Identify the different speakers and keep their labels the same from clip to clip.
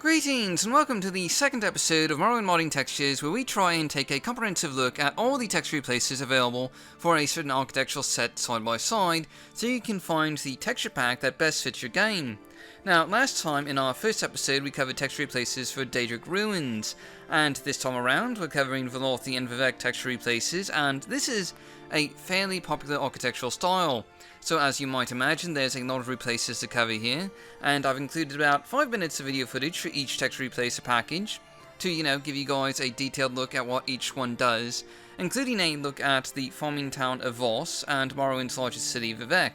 Speaker 1: Greetings and welcome to the second episode of Morrowind Modding Textures, where we try and take a comprehensive look at all the texture places available for a certain architectural set side by side, so you can find the texture pack that best fits your game. Now, last time in our first episode we covered texture places for Daedric Ruins, and this time around we're covering Velothi and Vivec texture places, and this is a fairly popular architectural style. So as you might imagine, there's a lot of replaces to cover here, and I've included about 5 minutes of video footage for each texture replacer package to, give you guys a detailed look at what each one does, including a look at the farming town of Voss and Morrowind's largest city, Vivec.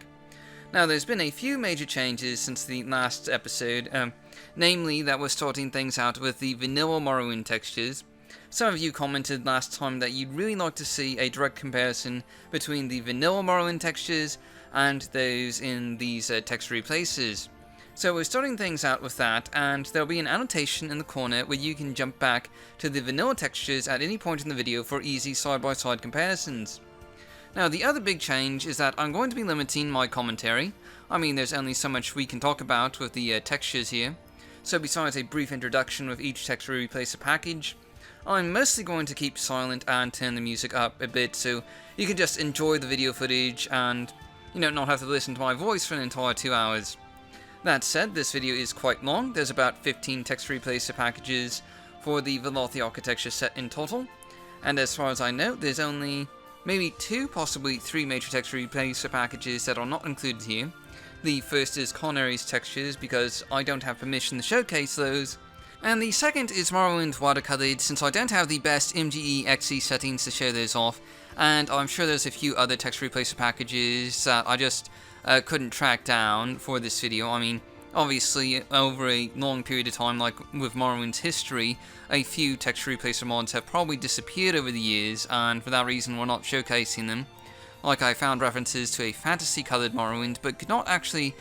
Speaker 1: Now, there's been a few major changes since the last episode, namely that we're starting things out with the vanilla Morrowind textures. Some of you commented last time that you'd really like to see a direct comparison between the vanilla Morrowind textures and those in these texture replaces. So we're starting things out with that, and there'll be an annotation in the corner where you can jump back to the vanilla textures at any point in the video for easy side-by-side comparisons. Now, the other big change is that I'm going to be limiting my commentary. I mean, there's only so much we can talk about with the textures here. So besides a brief introduction with each texture replacer package, I'm mostly going to keep silent and turn the music up a bit so you can just enjoy the video footage and, not have to listen to my voice for an entire 2 hours. That said, this video is quite long. There's about 15 texture replacer packages for the Velothi architecture set in total, and as far as I know, there's only maybe 2, possibly 3 major texture replacer packages that are not included here. The first is Culinari's textures, because I don't have permission to showcase those, and the second is Morrowind Watercolored, since I don't have the best MGE XE settings to show those off, and I'm sure there's a few other texture replacer packages that I just couldn't track down for this video. I mean, obviously, over a long period of time, like with Morrowind's history, a few texture replacer mods have probably disappeared over the years, and for that reason we're not showcasing them. Like, I found references to a fantasy-colored Morrowind, but could not actually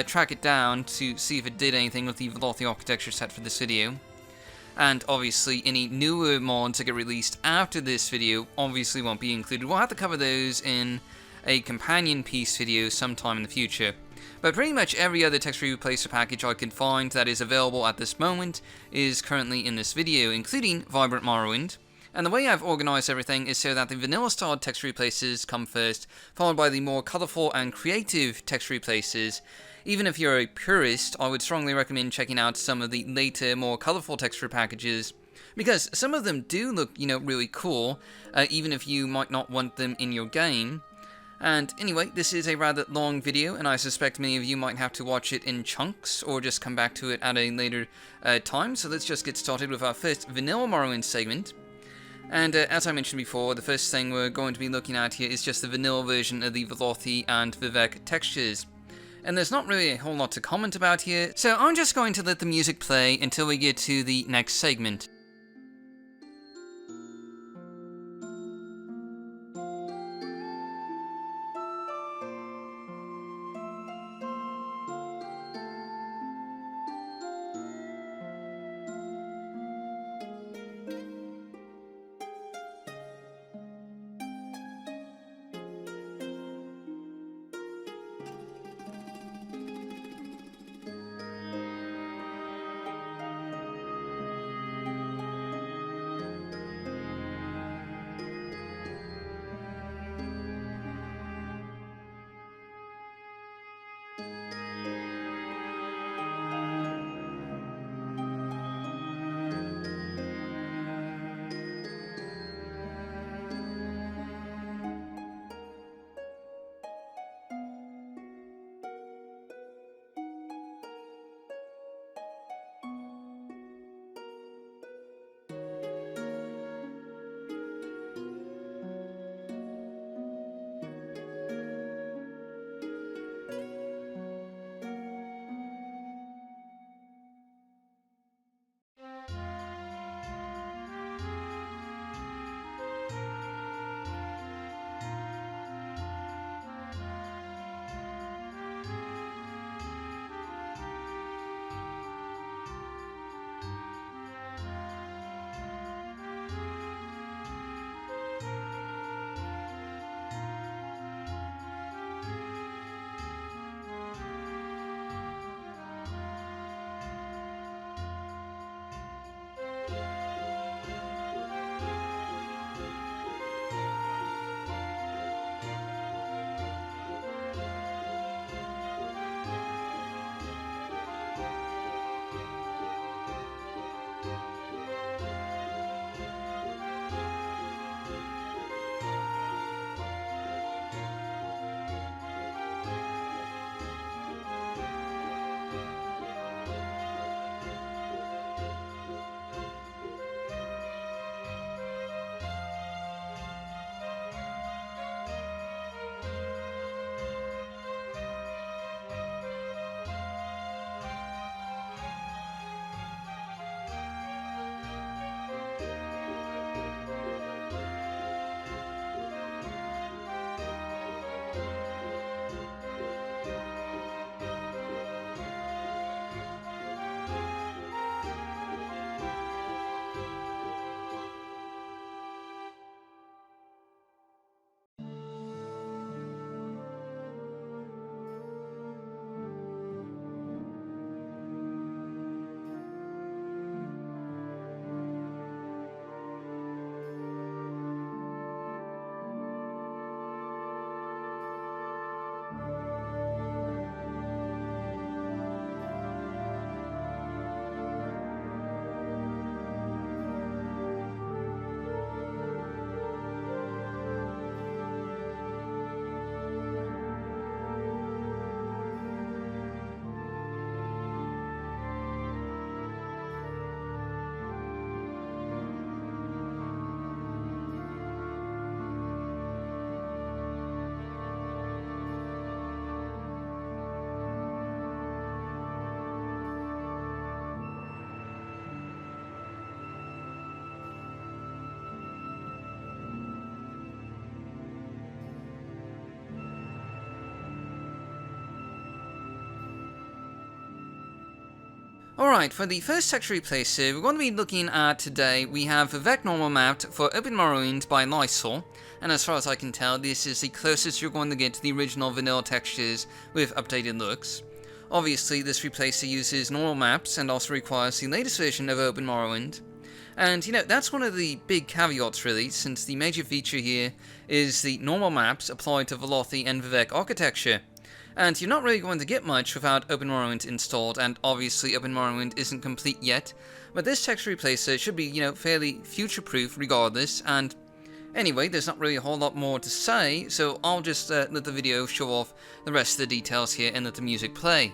Speaker 1: track it down to see if it did anything with the Velothi architecture set for this video. And obviously, any newer mods that get released after this video obviously won't be included. We'll have to cover those in a companion piece video sometime in the future. But pretty much every other texture replacer package I can find that is available at this moment is currently in this video, including Vibrant Morrowind. And the way I've organized everything is so that the vanilla-styled texture replacers come first, followed by the more colorful and creative texture replacers. Even if you're a purist, I would strongly recommend checking out some of the later, more colorful texture packages, because some of them do look, really cool, even if you might not want them in your game. And anyway, this is a rather long video, and I suspect many of you might have to watch it in chunks, or just come back to it at a later time, so let's just get started with our first vanilla Morrowind segment. And as I mentioned before, the first thing we're going to be looking at here is just the vanilla version of the Velothi and Vivec textures. And there's not really a whole lot to comment about here, so I'm just going to let the music play until we get to the next segment. Alright, for the first texture replacer we're going to be looking at today, we have Vivec Normal Mapped for Open Morrowind by Lysol, and as far as I can tell, this is the closest you're going to get to the original vanilla textures with updated looks. Obviously, this replacer uses normal maps and also requires the latest version of Open Morrowind. And, that's one of the big caveats really, since the major feature here is the normal maps applied to Velothi and Vivec architecture. And you're not really going to get much without Open Morrowind installed, and obviously Open Morrowind isn't complete yet, but this texture replacer should be, fairly future-proof regardless, and anyway, there's not really a whole lot more to say, so I'll just let the video show off the rest of the details here and let the music play.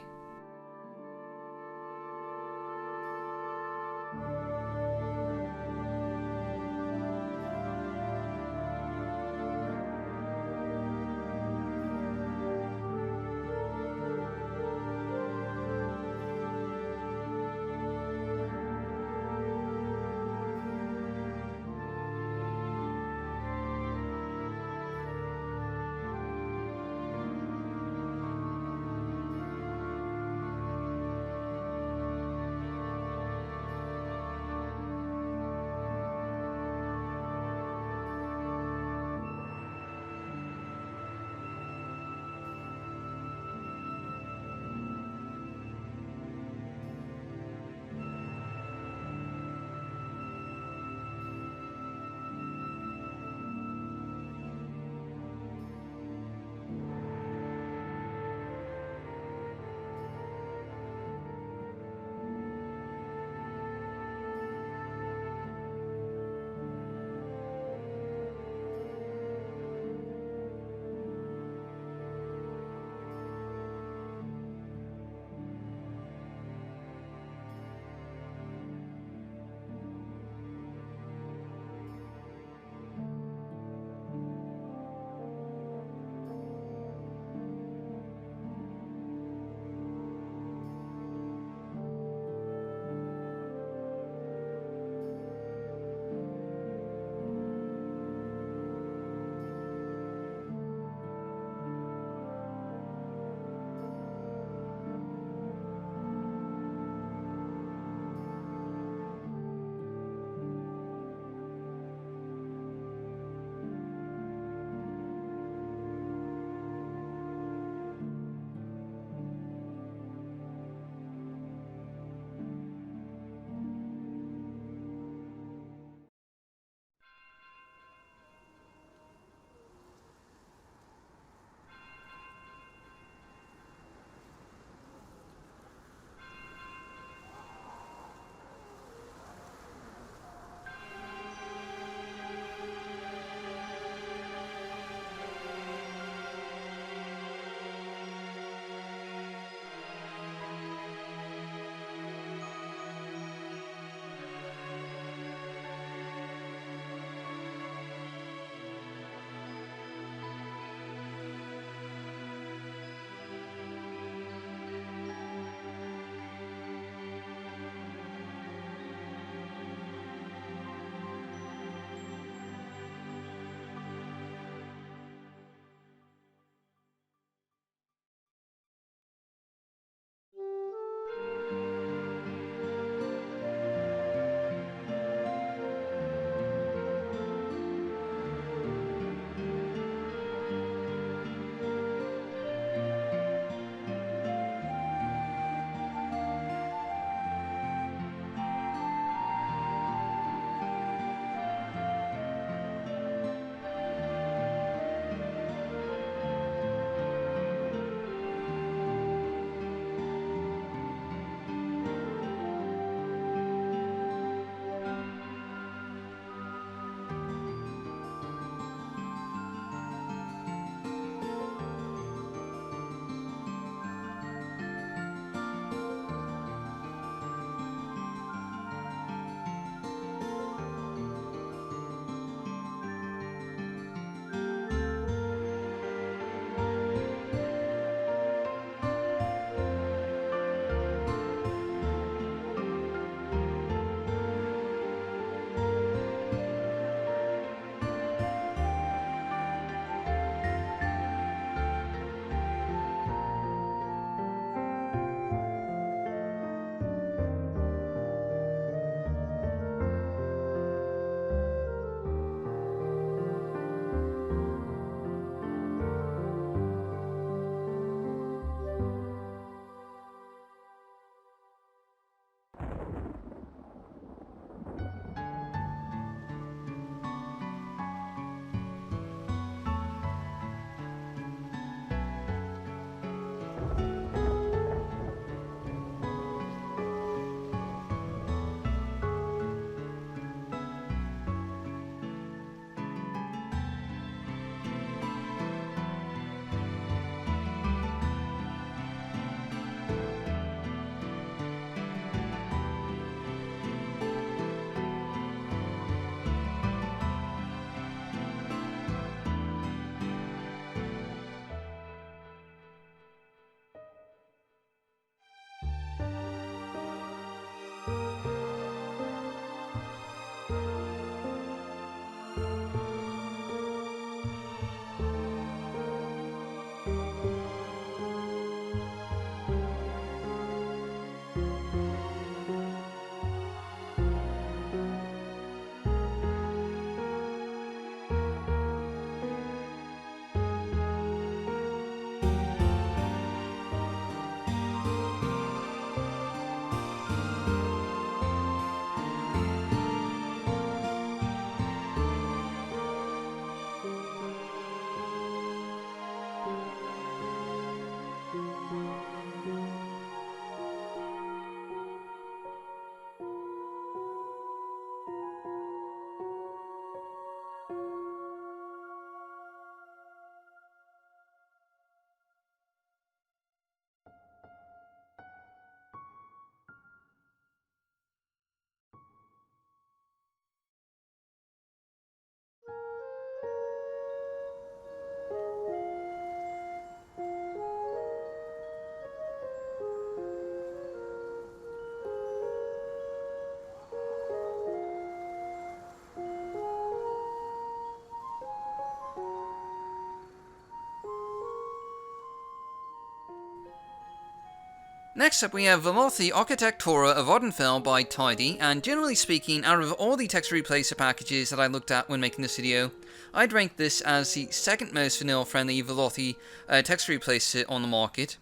Speaker 1: Next up we have Velothi Architectura of Odenfell by Tidy, and generally speaking, out of all the text replacer packages that I looked at when making this video, I'd rank this as the second most vanilla-friendly Velothi text replacer on the market,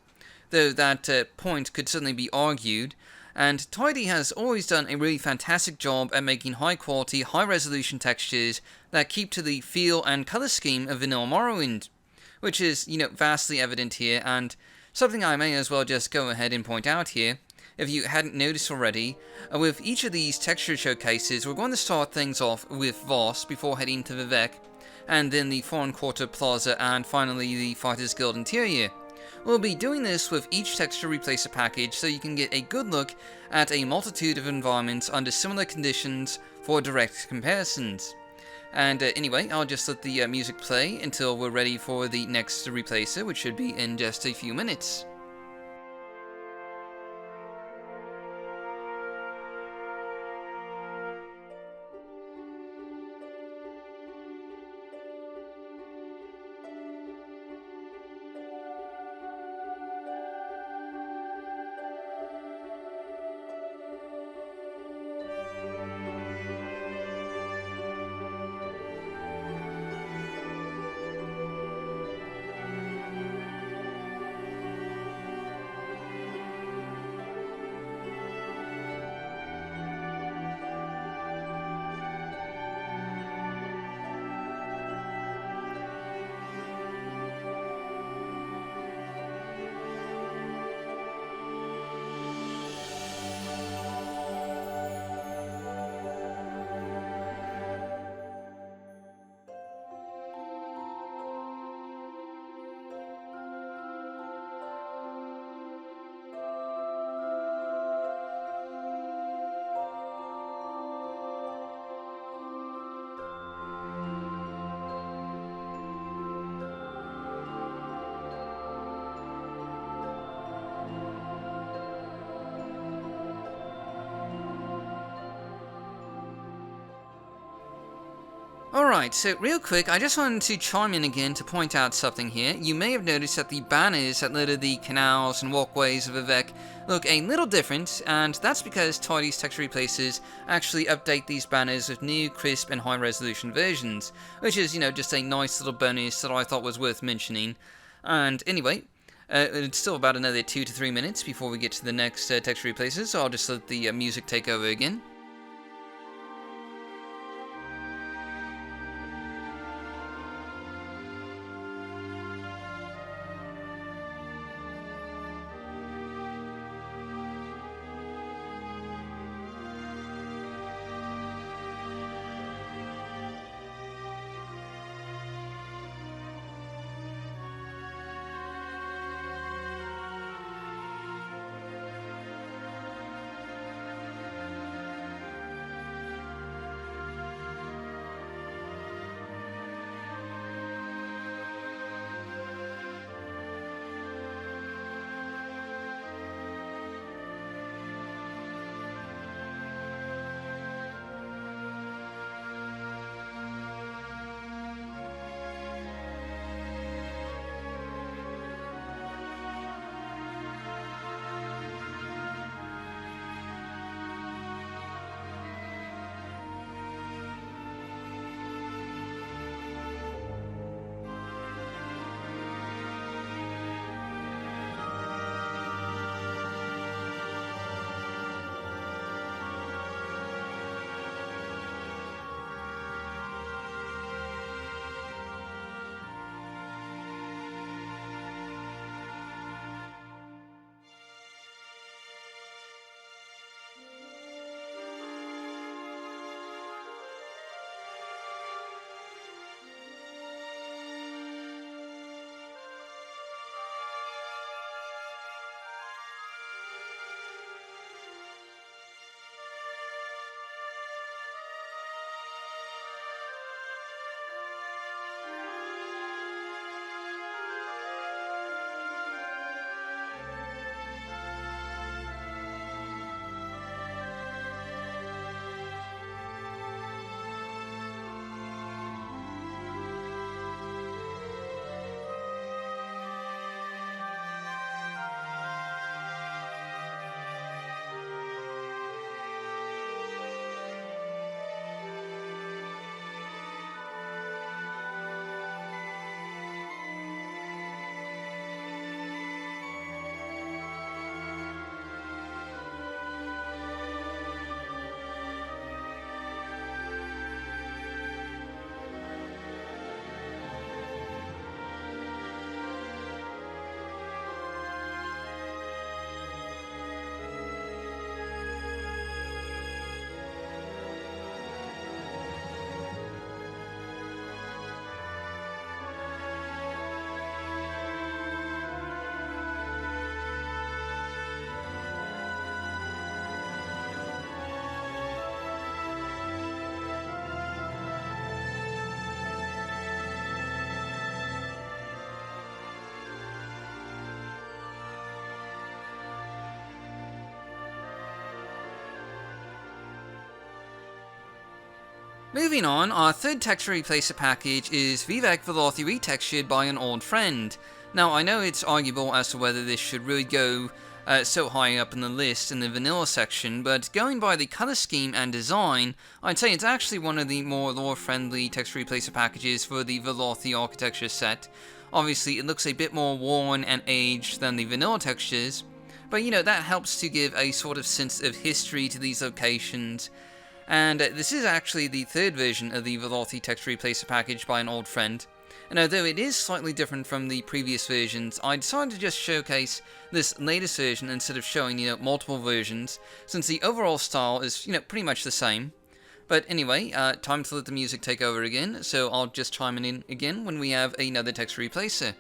Speaker 1: though that point could certainly be argued, and Tidy has always done a really fantastic job at making high-quality, high-resolution textures that keep to the feel and color scheme of vanilla Morrowind, which is, vastly evident here, and something I may as well just go ahead and point out here, if you hadn't noticed already. With each of these texture showcases, we're going to start things off with Voss before heading to Vivec, and then the Foreign Quarter Plaza, and finally the Fighters Guild interior. We'll be doing this with each texture replacer package so you can get a good look at a multitude of environments under similar conditions for direct comparisons. And anyway, I'll just let the music play until we're ready for the next replacer, which should be in just a few minutes. Alright, so real quick, I just wanted to chime in again to point out something here. You may have noticed that the banners that litter the canals and walkways of Vivec look a little different, and that's because Tidy's texture replacers actually update these banners with new, crisp, and high-resolution versions, which is, just a nice little bonus that I thought was worth mentioning. And anyway, it's still about another 2 to 3 minutes before we get to the next texture replacers, so I'll just let the music take over again. Moving on, our third texture replacer package is Vivek Velothi retextured by an old friend. Now, I know it's arguable as to whether this should really go so high up in the list in the vanilla section, but going by the color scheme and design, I'd say it's actually one of the more lore-friendly texture replacer packages for the Velothi architecture set. Obviously, it looks a bit more worn and aged than the vanilla textures, but that helps to give a sort of sense of history to these locations. And this is actually the third version of the Velothi texture replacer package by an old friend. And although it is slightly different from the previous versions, I decided to just showcase this latest version instead of showing, multiple versions, since the overall style is, pretty much the same. But anyway, time to let the music take over again, so I'll just chime in again when we have another texture replacer.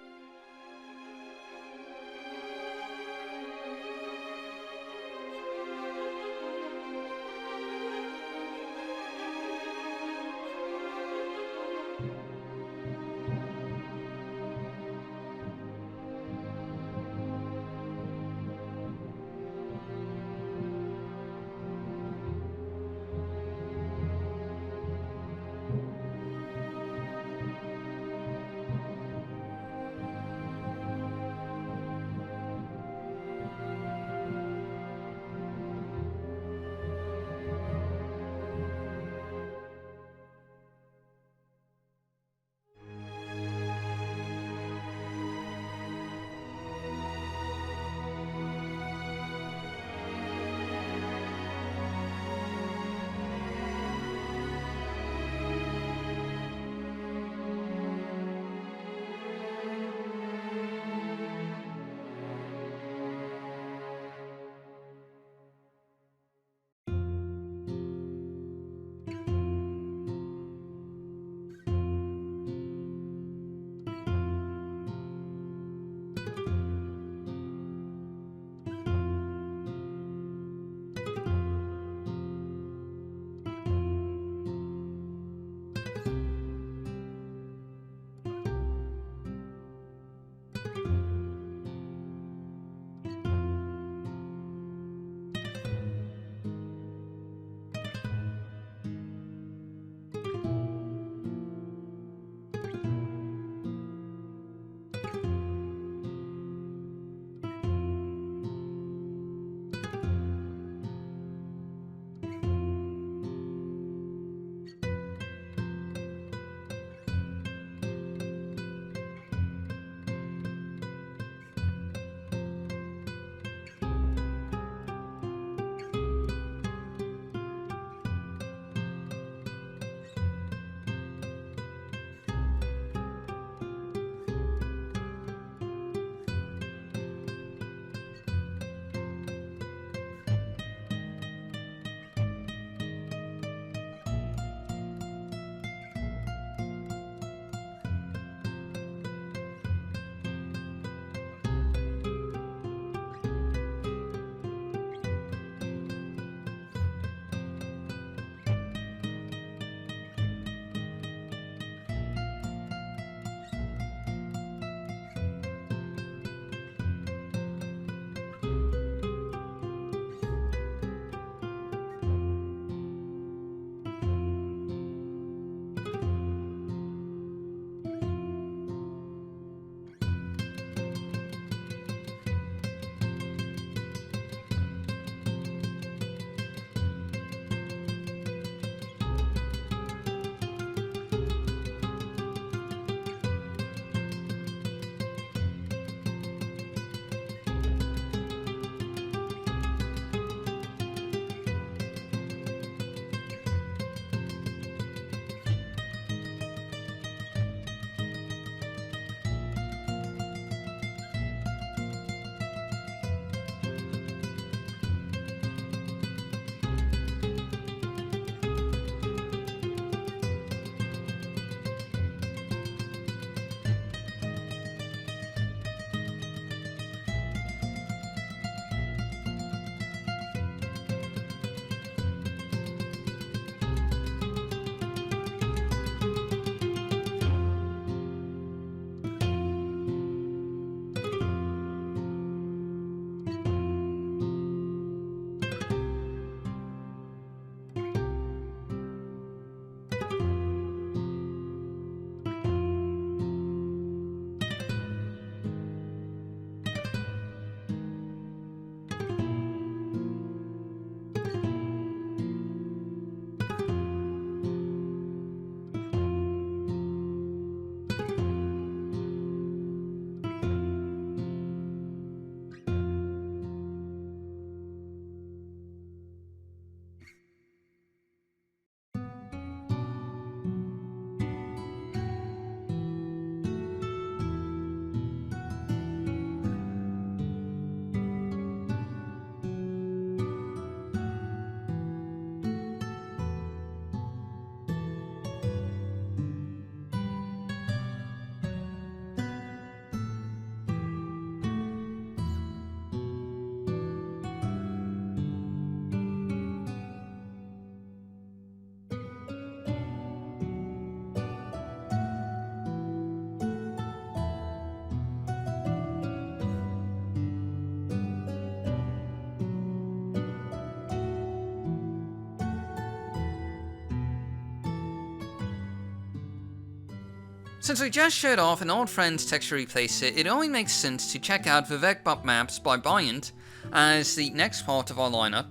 Speaker 1: Since we just showed off an old friend's texture replacer, it only makes sense to check out Vivek Bump Maps by Buyant as the next part of our lineup.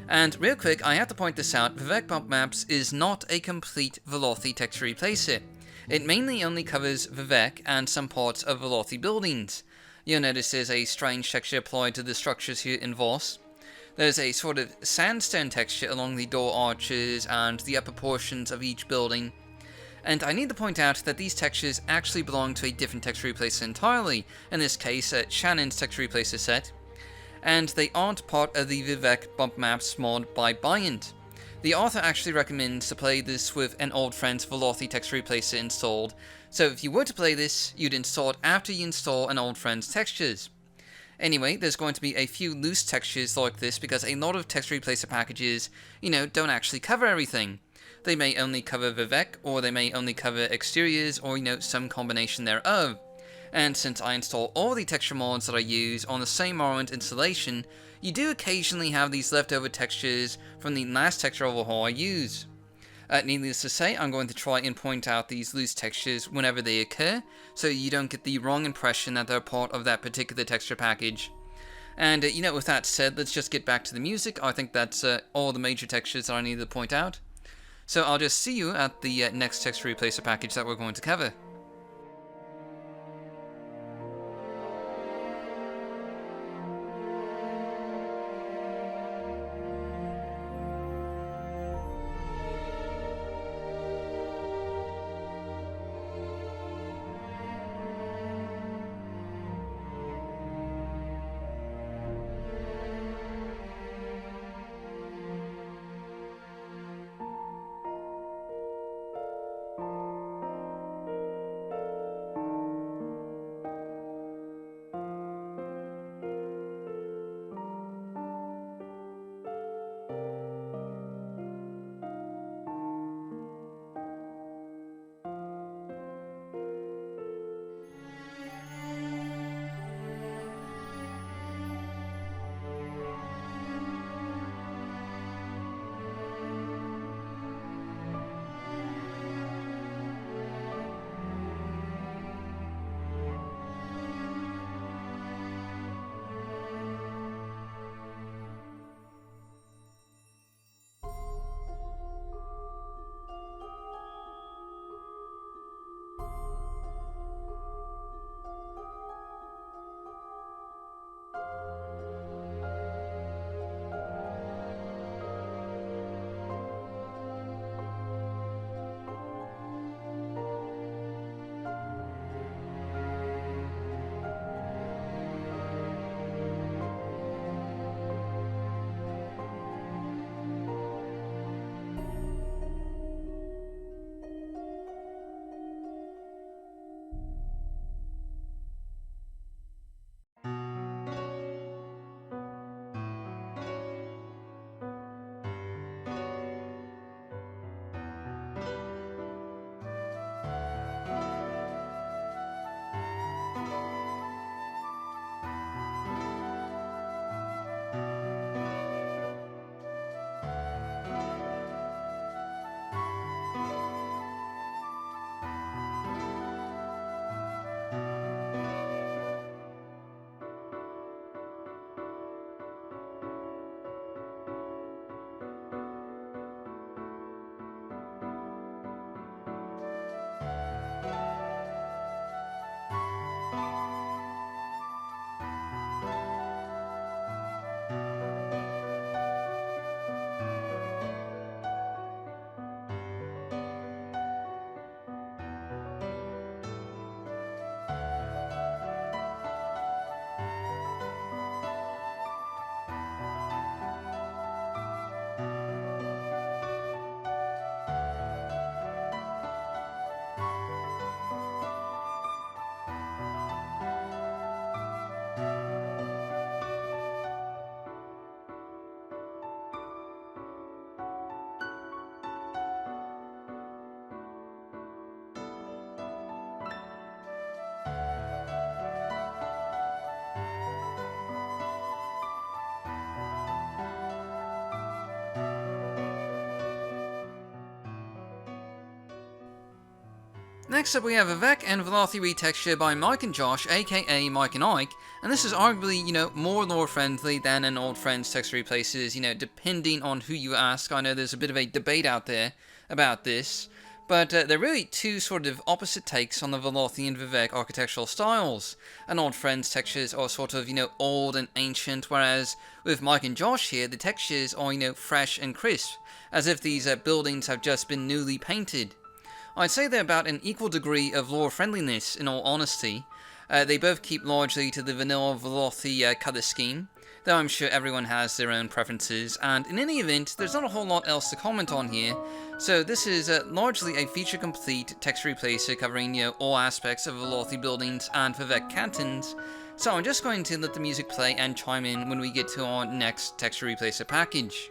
Speaker 1: And real quick, I have to point this out, Vivek Bump Maps is not a complete Velothi texture replacer. It mainly only covers Vivek and some parts of Velothi buildings. You'll notice there's a strange texture applied to the structures here in Voss. There's a sort of sandstone texture along the door arches and the upper portions of each building. And I need to point out that these textures actually belong to a different texture replacer entirely, in this case Shannon's texture replacer set, and they aren't part of the Vivek Bump Maps mod by Buyant. The author actually recommends to play this with an old friend's Velothi texture replacer installed, so if you were to play this, you'd install it after you install an old friend's textures. Anyway, there's going to be a few loose textures like this because a lot of texture replacer packages, don't actually cover everything. They may only cover Vivek, or they may only cover exteriors, or some combination thereof. And since I install all the texture mods that I use on the same Morrowind installation, you do occasionally have these leftover textures from the last texture overhaul I use. Needless to say, I'm going to try and point out these loose textures whenever they occur, so you don't get the wrong impression that they're part of that particular texture package. And, with that said, let's just get back to the music. I think that's all the major textures that I needed to point out. So I'll just see you at the next texture replacer package that we're going to cover. Next up we have Vivec and Velothi retexture by Mike and Josh, aka Mike and Ike, and this is arguably, more lore friendly than an Old Friends text replaces, depending on who you ask. I know there's a bit of a debate out there about this, but they're really two sort of opposite takes on the Velothi and Vivec architectural styles. An Old Friends textures are sort of, old and ancient, whereas with Mike and Josh here, the textures are, fresh and crisp, as if these buildings have just been newly painted. I'd say they're about an equal degree of lore friendliness, in all honesty. They both keep largely to the vanilla Velothi color scheme, though I'm sure everyone has their own preferences, and in any event, there's not a whole lot else to comment on here, so this is largely a feature-complete text replacer covering all aspects of Velothi buildings and Vivec cantons, so I'm just going to let the music play and chime in when we get to our next texture replacer package.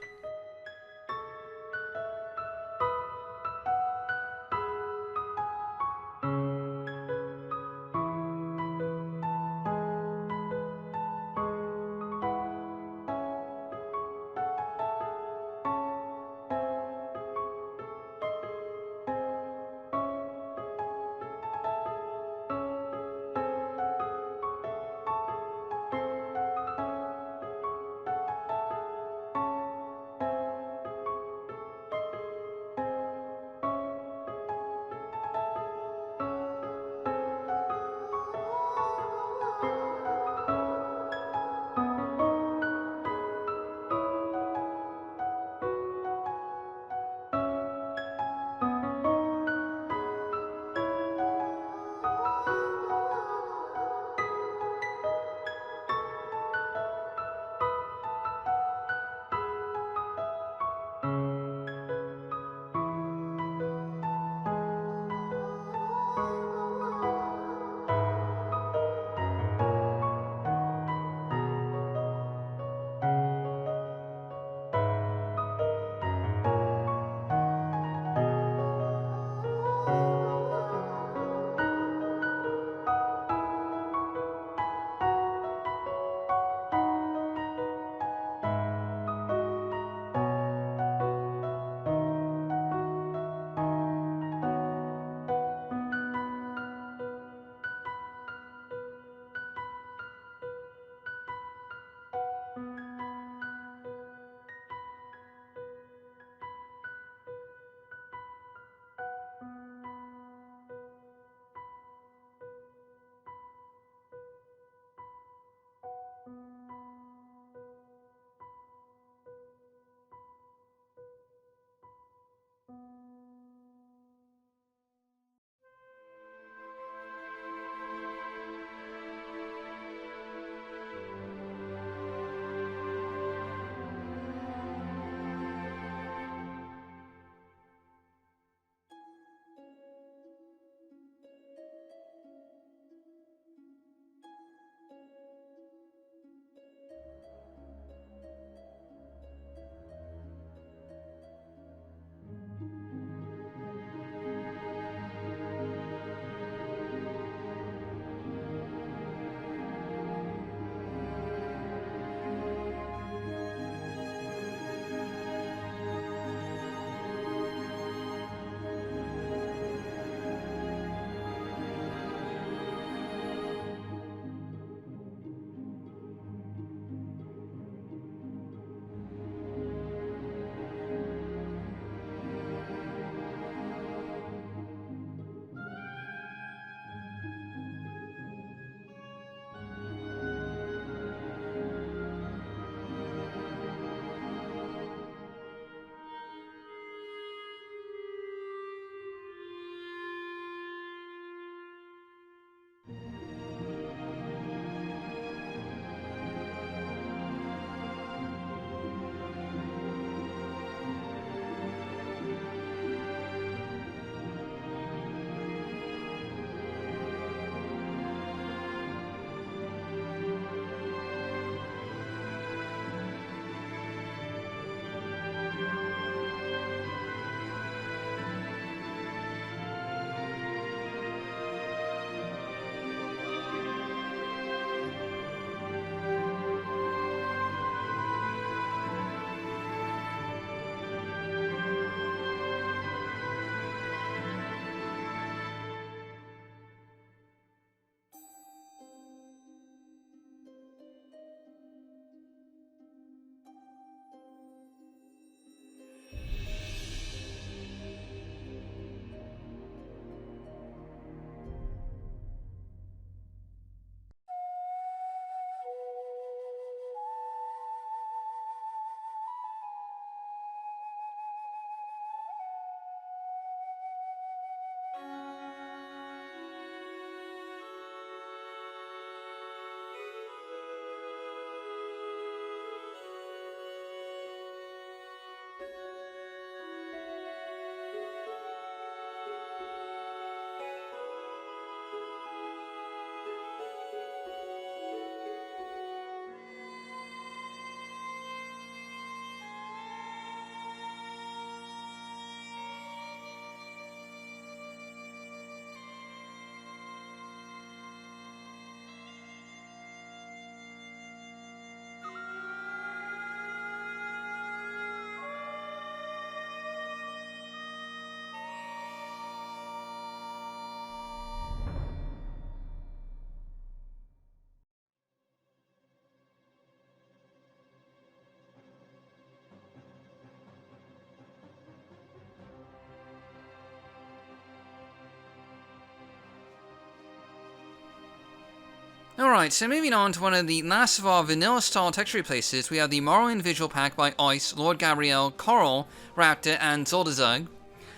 Speaker 1: Alright, so moving on to one of the last of our vanilla-style texture places, we have the Morrowind Visual Pack by Ice, Lord Gabriel, Coral, Raptor, and Zoldazug.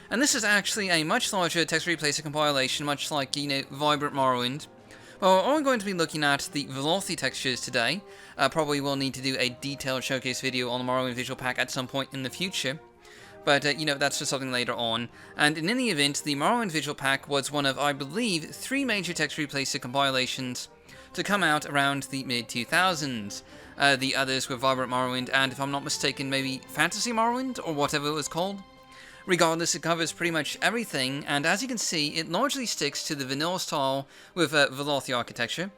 Speaker 1: And this is actually a much larger texture placer compilation, much like, Vibrant Morrowind. Well, we're going to be looking at the Velothi textures today. Probably will need to do a detailed showcase video on the Morrowind Visual Pack at some point in the future. But, that's for something later on. And in any event, the Morrowind Visual Pack was one of, I believe, 3 major texture placer compilations to come out around the mid-2000s. The others were Vibrant Morrowind and, if I'm not mistaken, maybe Fantasy Morrowind, or whatever it was called. Regardless, it covers pretty much everything, and as you can see, it largely sticks to the vanilla style with Velothi architecture.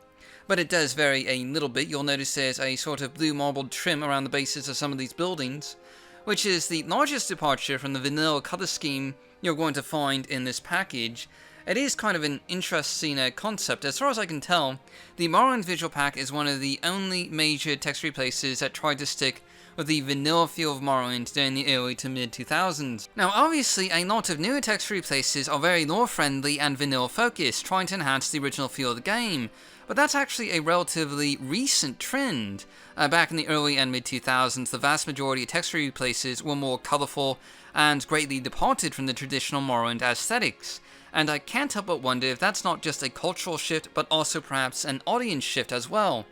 Speaker 1: But it does vary a little bit. You'll notice there's a sort of blue marbled trim around the bases of some of these buildings, which is the largest departure from the vanilla color scheme you're going to find in this package. It is kind of an interesting concept. As far as I can tell, the Morrowind Visual Pack is one of the only major text replaces that tried to stick with the vanilla feel of Morrowind during the early to mid-2000s. Now obviously a lot of newer text replaces are very lore friendly and vanilla focused, trying to enhance the original feel of the game, but that's actually a relatively recent trend. Back in the early and mid-2000s, the vast majority of text replaces were more colourful and greatly departed from the traditional Morrowind aesthetics. And I can't help but wonder if that's not just a cultural shift, but also perhaps an audience shift as well.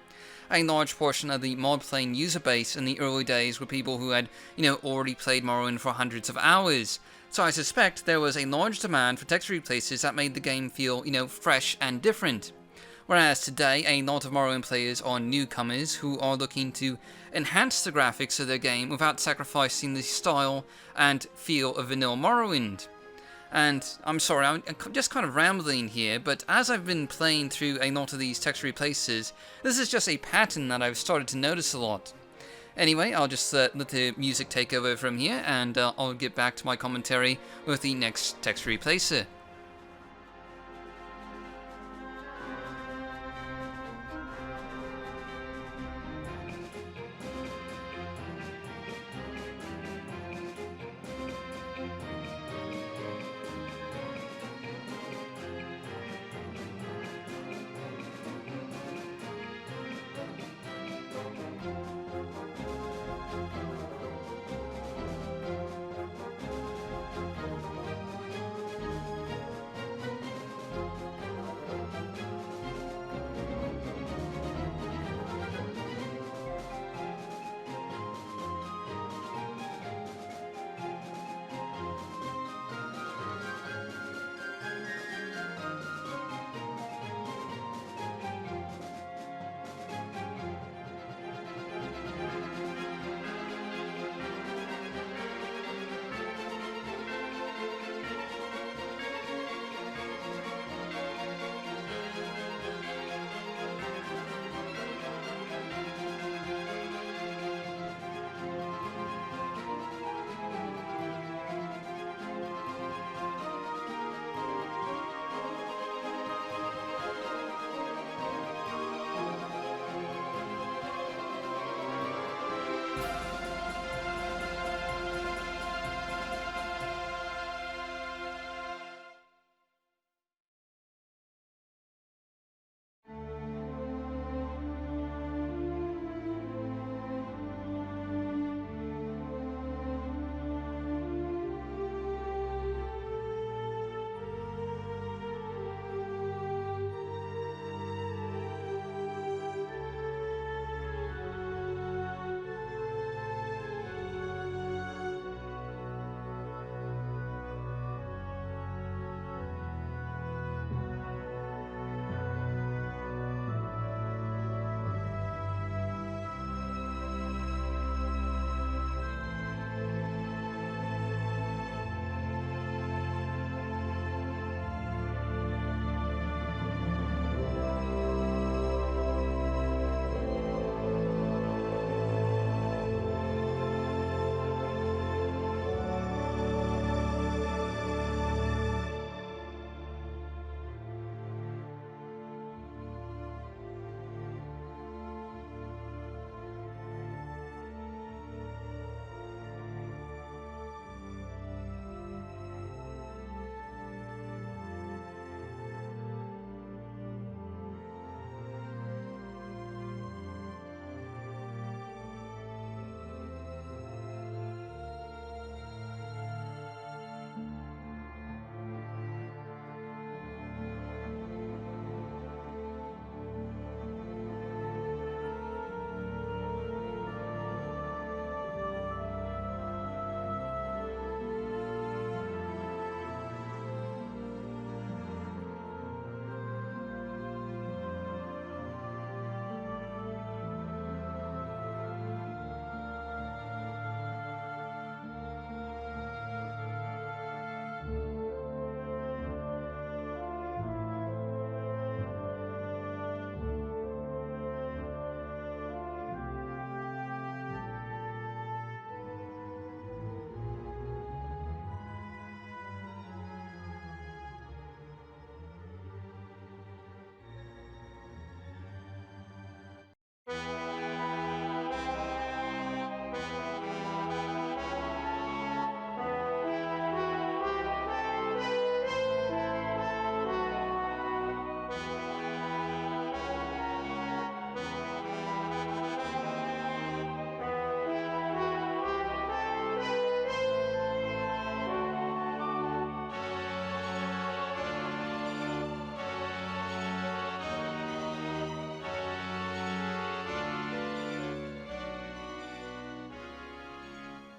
Speaker 1: A large portion of the mod playing user base in the early days were people who had, already played Morrowind for hundreds of hours. So I suspect there was a large demand for text replaces that made the game feel, fresh and different. Whereas today, a lot of Morrowind players are newcomers who are looking to enhance the graphics of their game without sacrificing the style and feel of vanilla Morrowind. And I'm sorry, I'm just kind of rambling here, but as I've been playing through a lot of these text replaces, this is just a pattern that I've started to notice a lot. Anyway, I'll just let the music take over from here, and I'll get back to my commentary with the next text replacer.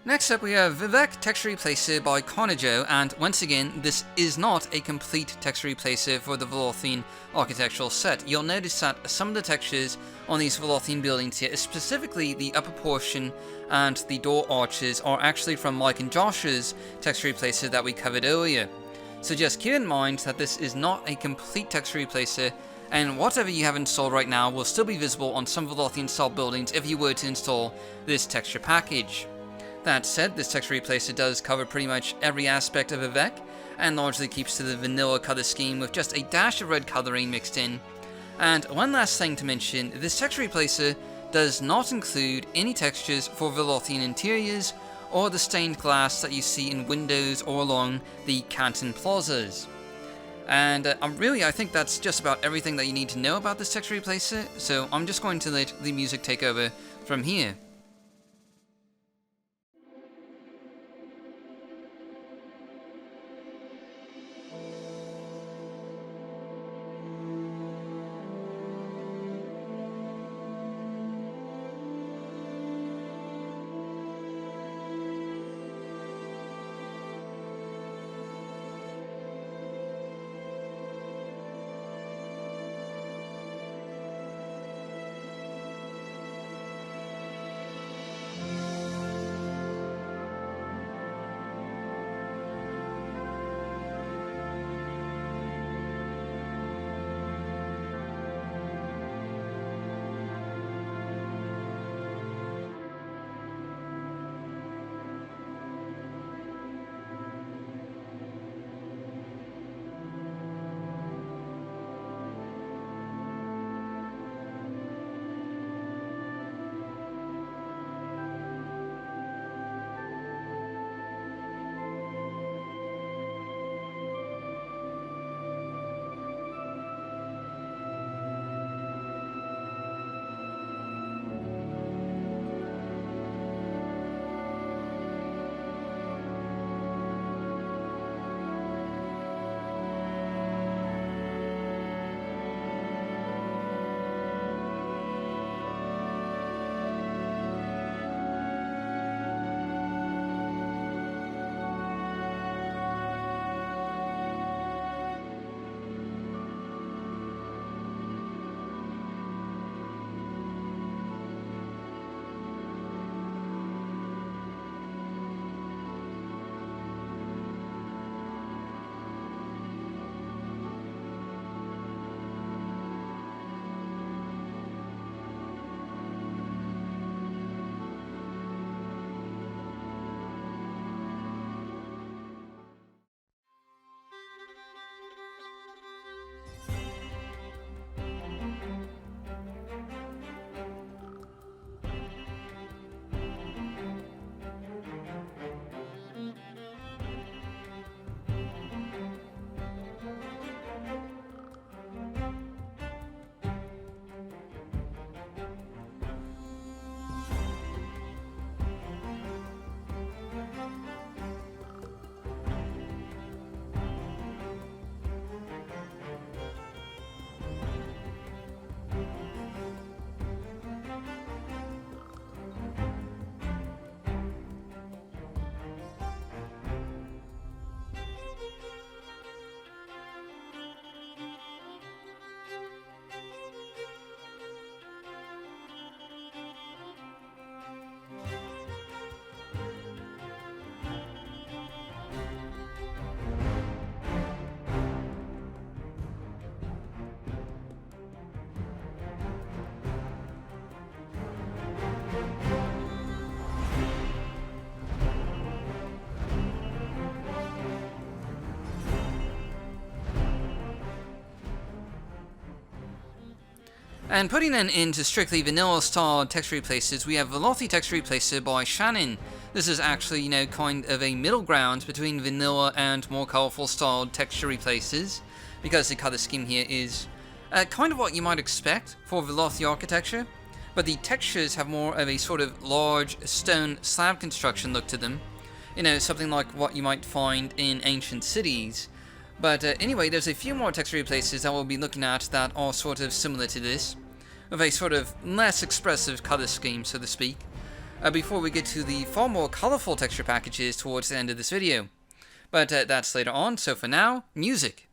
Speaker 1: Next up we have Vivek Texture Replacer by Carnajo, and once again this is not a complete texture replacer for the Velothene architectural set. You'll notice that some of the textures on these Velothene buildings here, specifically the upper portion and the door arches, are actually from Mike and Josh's texture replacer that we covered earlier. So just keep in mind that this is not a complete texture replacer, and whatever you have installed right now will still be visible on some Velothene style buildings if you were to install this texture package. That said, this texture replacer does cover pretty much every aspect of Vivek, and largely keeps to the vanilla color scheme with just a dash of red coloring mixed in. And one last thing to mention, this texture replacer does not include any textures for Velothene interiors, or the stained glass that you see in windows or along the Canton plazas. And I think that's just about everything that you need to know about this texture replacer, so I'm just going to let the music take over from here. And putting an end to strictly vanilla style texture replacers, we have Velothi Texture Replacer by Shannon. This is actually, kind of a middle ground between vanilla and more colorful styled texture replacers, because the color scheme here is kind of what you might expect for Velothi architecture, but the textures have more of a sort of large stone slab construction look to them. Something like what you might find in ancient cities. But anyway, there's a few more texture replacers that we'll be looking at that are sort of similar to this, with a sort of less expressive color scheme, so to speak. before we get to the far more colorful texture packages towards the end of this video. But that's later on, so for now, music.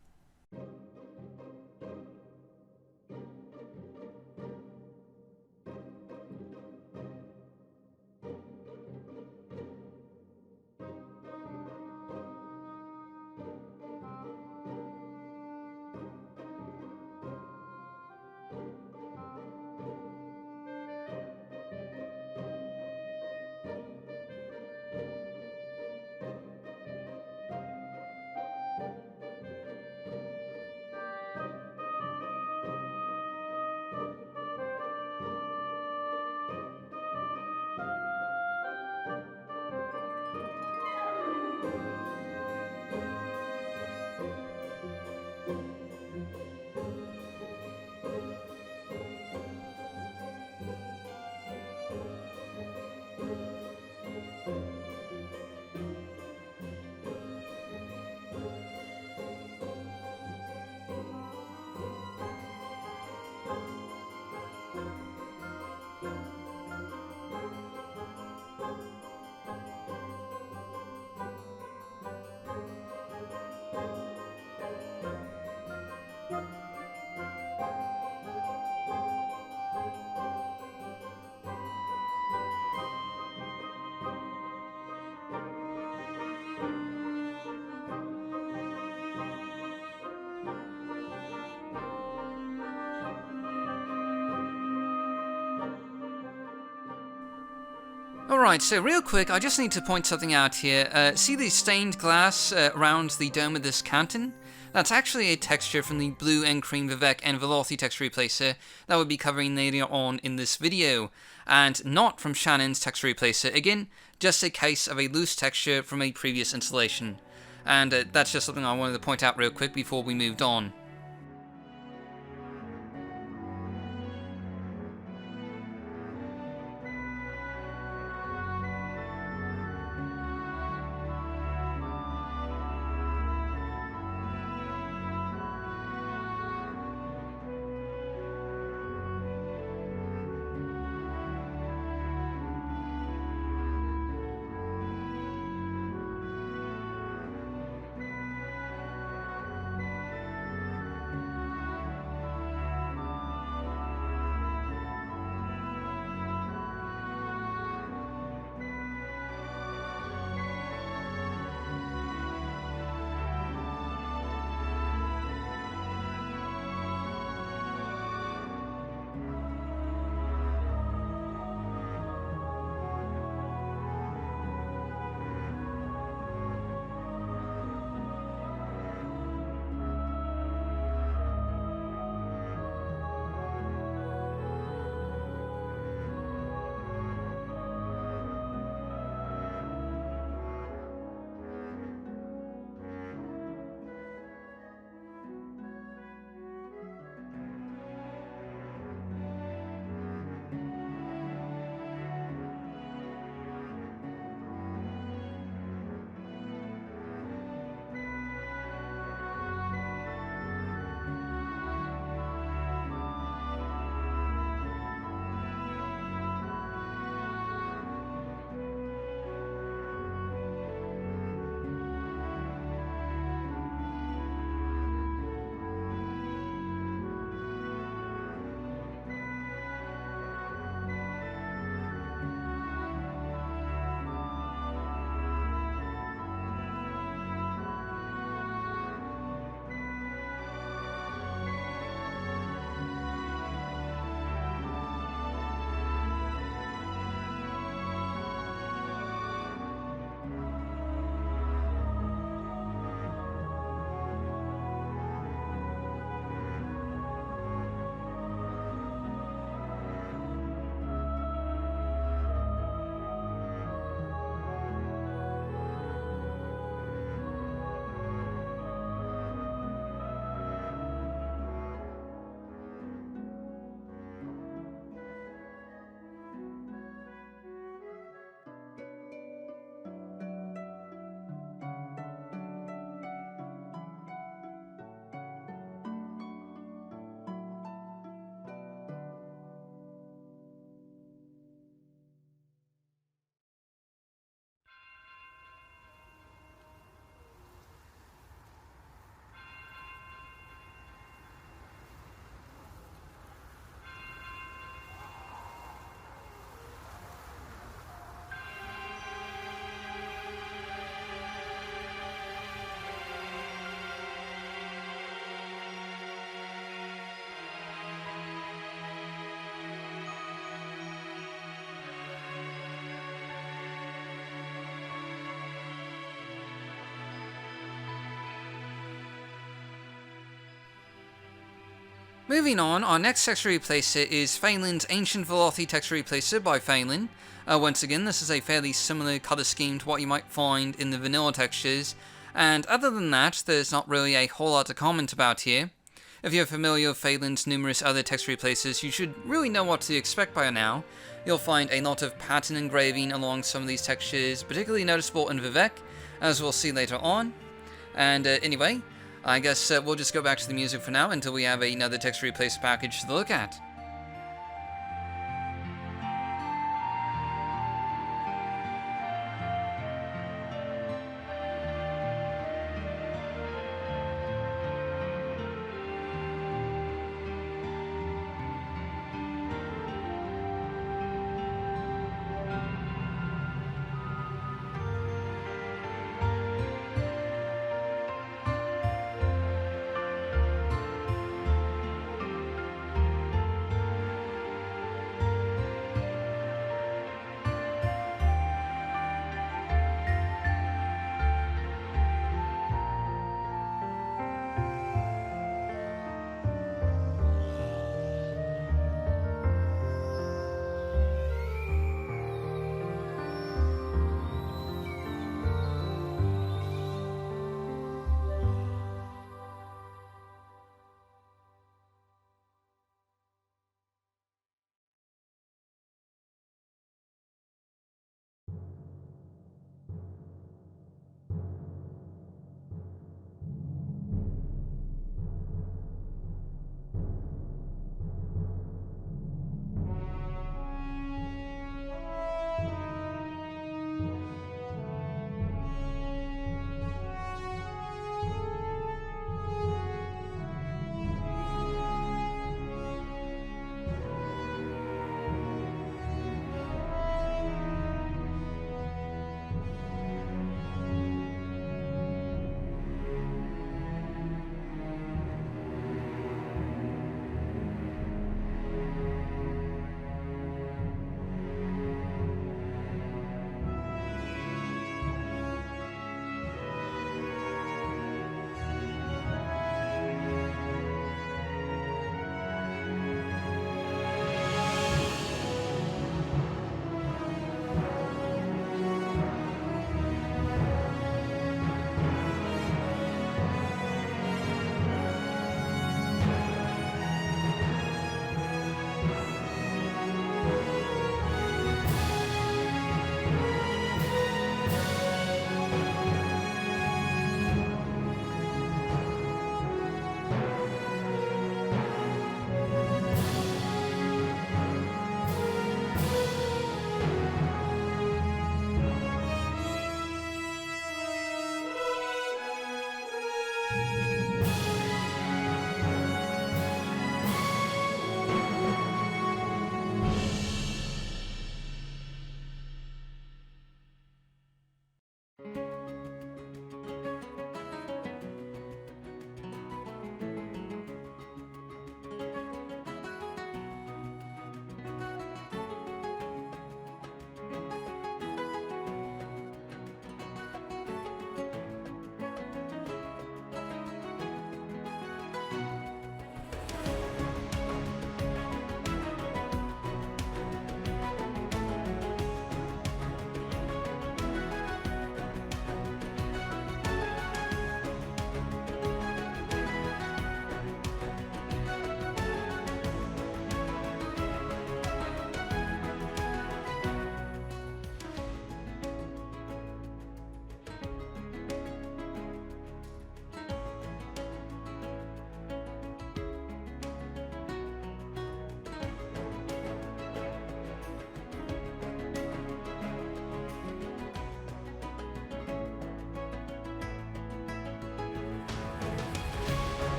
Speaker 1: Alright, so real quick, I just need to point something out here. See the stained glass around the dome of this canton? That's actually a texture from the Blue and Cream Vivec and Veloci texture replacer that we'll be covering later on in this video, and not from Shannon's texture replacer. Again, just a case of a loose texture from a previous installation. And that's just something I wanted to point out real quick before we moved on. Moving on, our next texture replacer is Phalan's Ancient Velothi texture replacer by Phalan. Once again, this is a fairly similar color scheme to what you might find in the vanilla textures, and other than that, there's not really a whole lot to comment about here. If you're familiar with Phalan's numerous other texture replacers, you should really know what to expect by now. You'll find a lot of pattern engraving along some of these textures, particularly noticeable in Vivec, as we'll see later on. And anyway, I guess we'll just go back to the music for now until we have another texture replacer package to look at.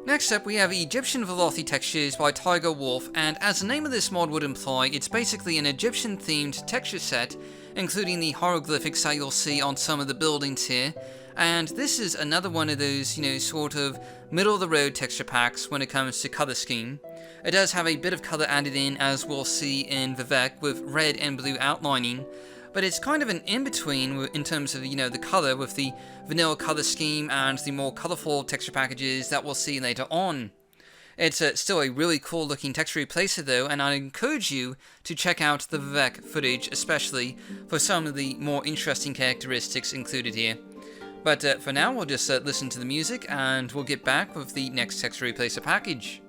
Speaker 1: Next up, we have Egyptian Velothi Textures by Tiger Wolf, and as the name of this mod would imply, it's basically an Egyptian-themed texture set, including the hieroglyphics that you'll see on some of the buildings here. And this is another one of those, sort of middle-of-the-road texture packs when it comes to color scheme. It does have a bit of color added in, as we'll see in Vivec, with red and blue outlining, but it's kind of an in-between in terms of, the color, with the vanilla color scheme and the more colorful texture packages that we'll see later on. It's still a really cool looking texture replacer though, and I encourage you to check out the Vivec footage, especially for some of the more interesting characteristics included here. But for now, we'll just listen to the music, and we'll get back with the next texture replacer package.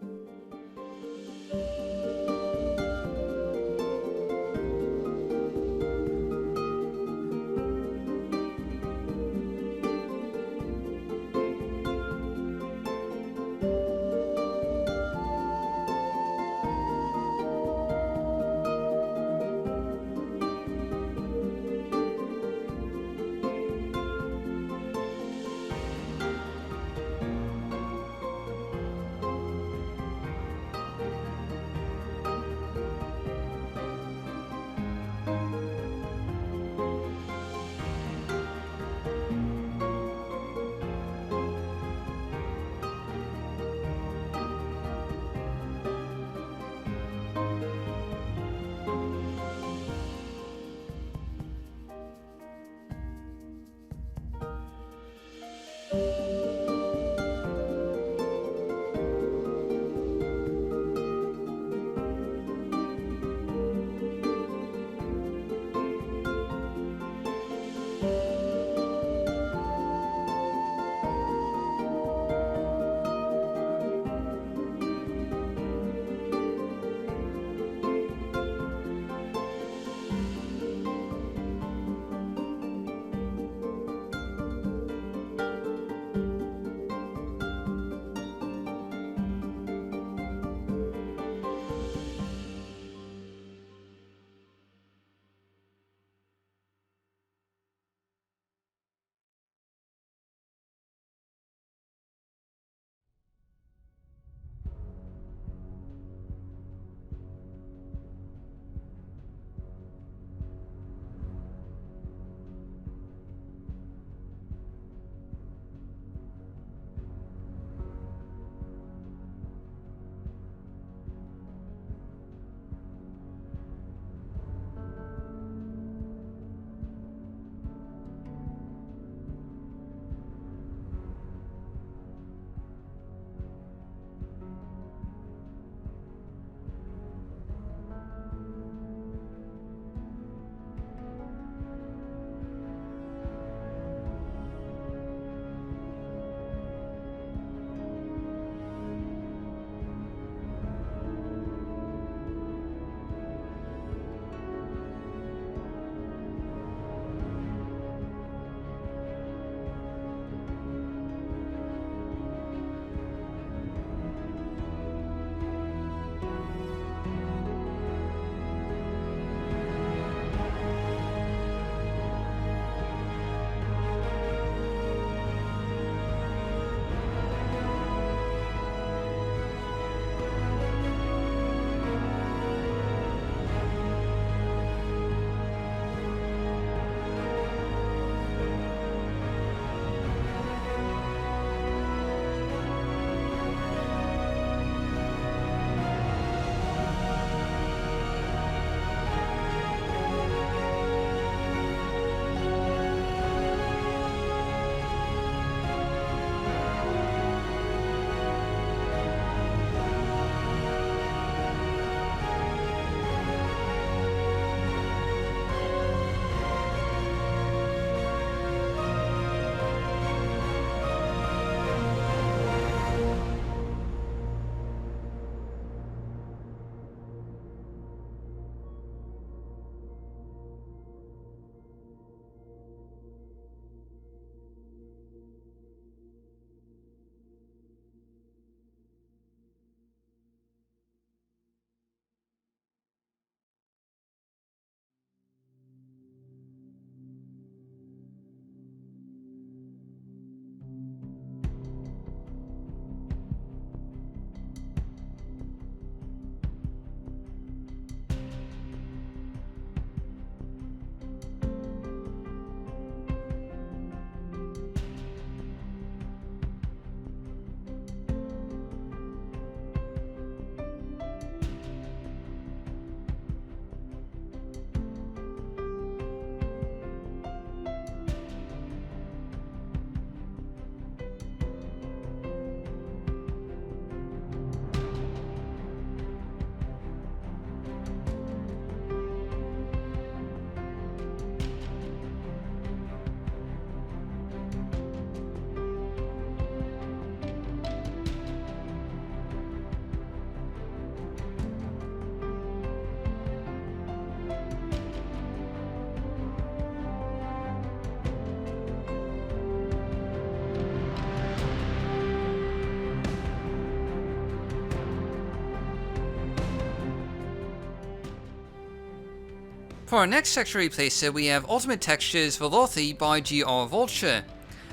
Speaker 1: For our next texture replacer, we have Ultimate Textures Velothi by GR Vulture.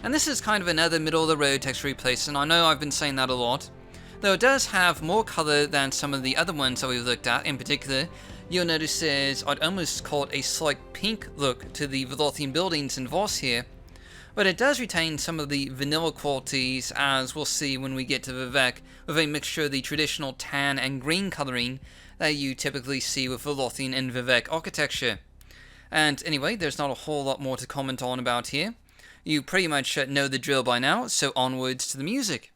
Speaker 1: And this is kind of another middle-of-the-road texture replacer, and I know I've been saying that a lot. Though it does have more color than some of the other ones that we've looked at. In particular, you'll notice there's, I'd almost call it a slight pink look to the Velothian buildings in Voss here. But it does retain some of the vanilla qualities, as we'll see when we get to Vivec, with a mixture of the traditional tan and green coloring that you typically see with Velothian and Vivec architecture. And anyway, there's not a whole lot more to comment on about here. You pretty much know the drill by now, so onwards to the music.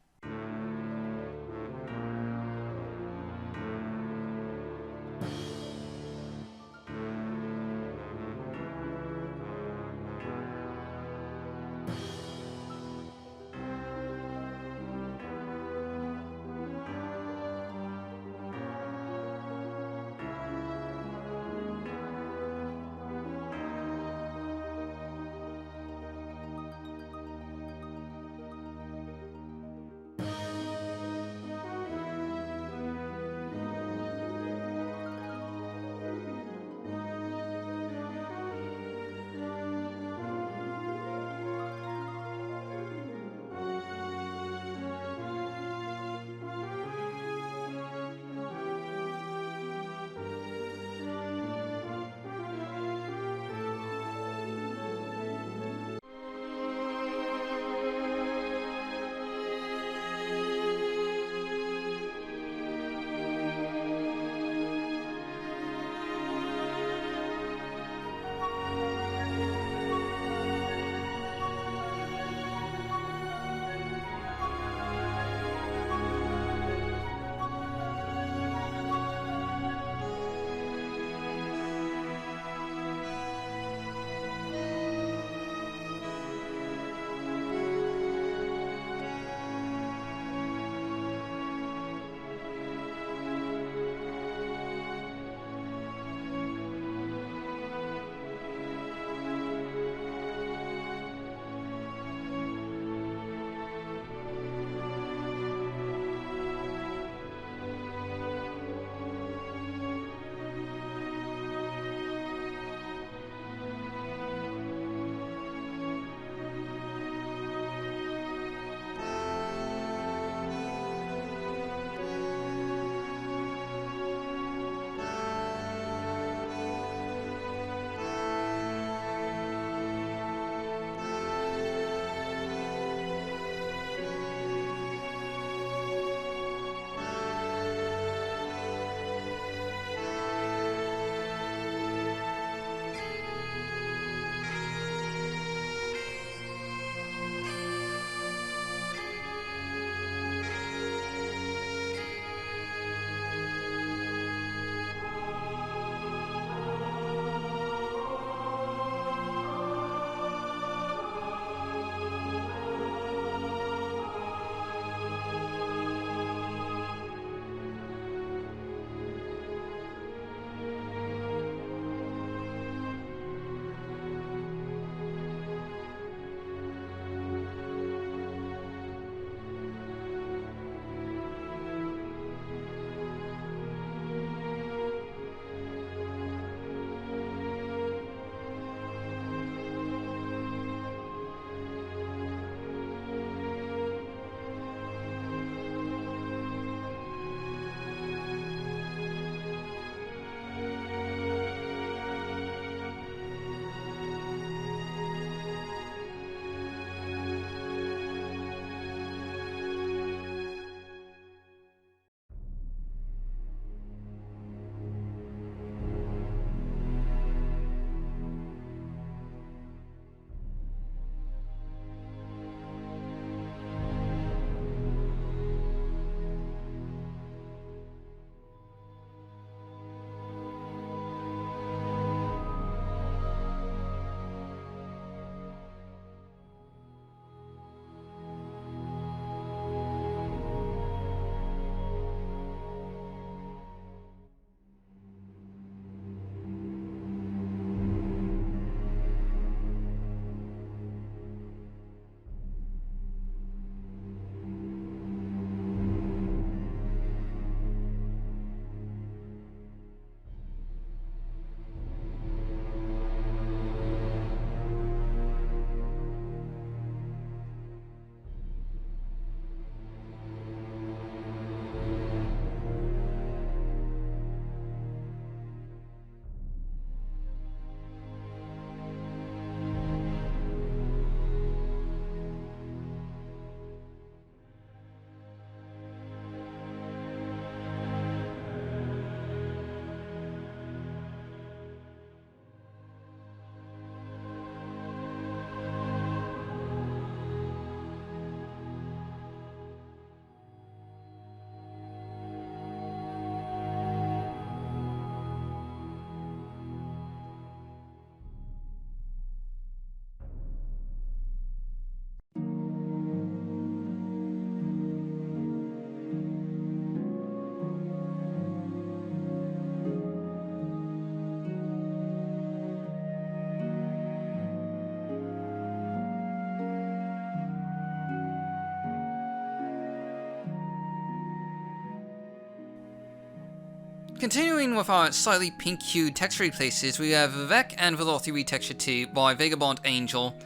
Speaker 1: Continuing with our slightly pink-hued texture replaces, we have Vivec and Velothi Retexture 2 by Vagabond Angel.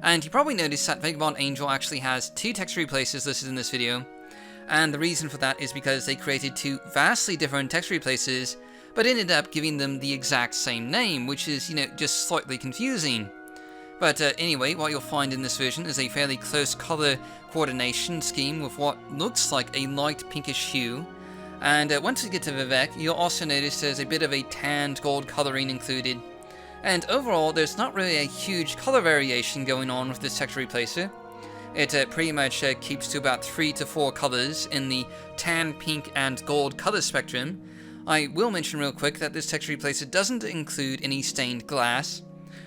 Speaker 1: And you probably noticed that Vagabond Angel actually has 2 texture replaces listed in this video. And the reason for that is because they created 2 vastly different texture replaces, but ended up giving them the exact same name, which is, just slightly confusing. But anyway, what you'll find in this version is a fairly close color coordination scheme with what looks like a light pinkish hue. And once we get to Vivec, you'll also notice there's a bit of a tanned gold coloring included. And overall, there's not really a huge color variation going on with this texture replacer. It pretty much keeps to about 3 to 4 colors in the tan, pink, and gold color spectrum. I will mention real quick that this texture replacer doesn't include any stained glass,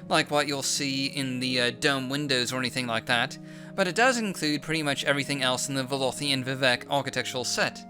Speaker 1: like what you'll see in the dome windows or anything like that, but it does include pretty much everything else in the Velothi and Vivec architectural set.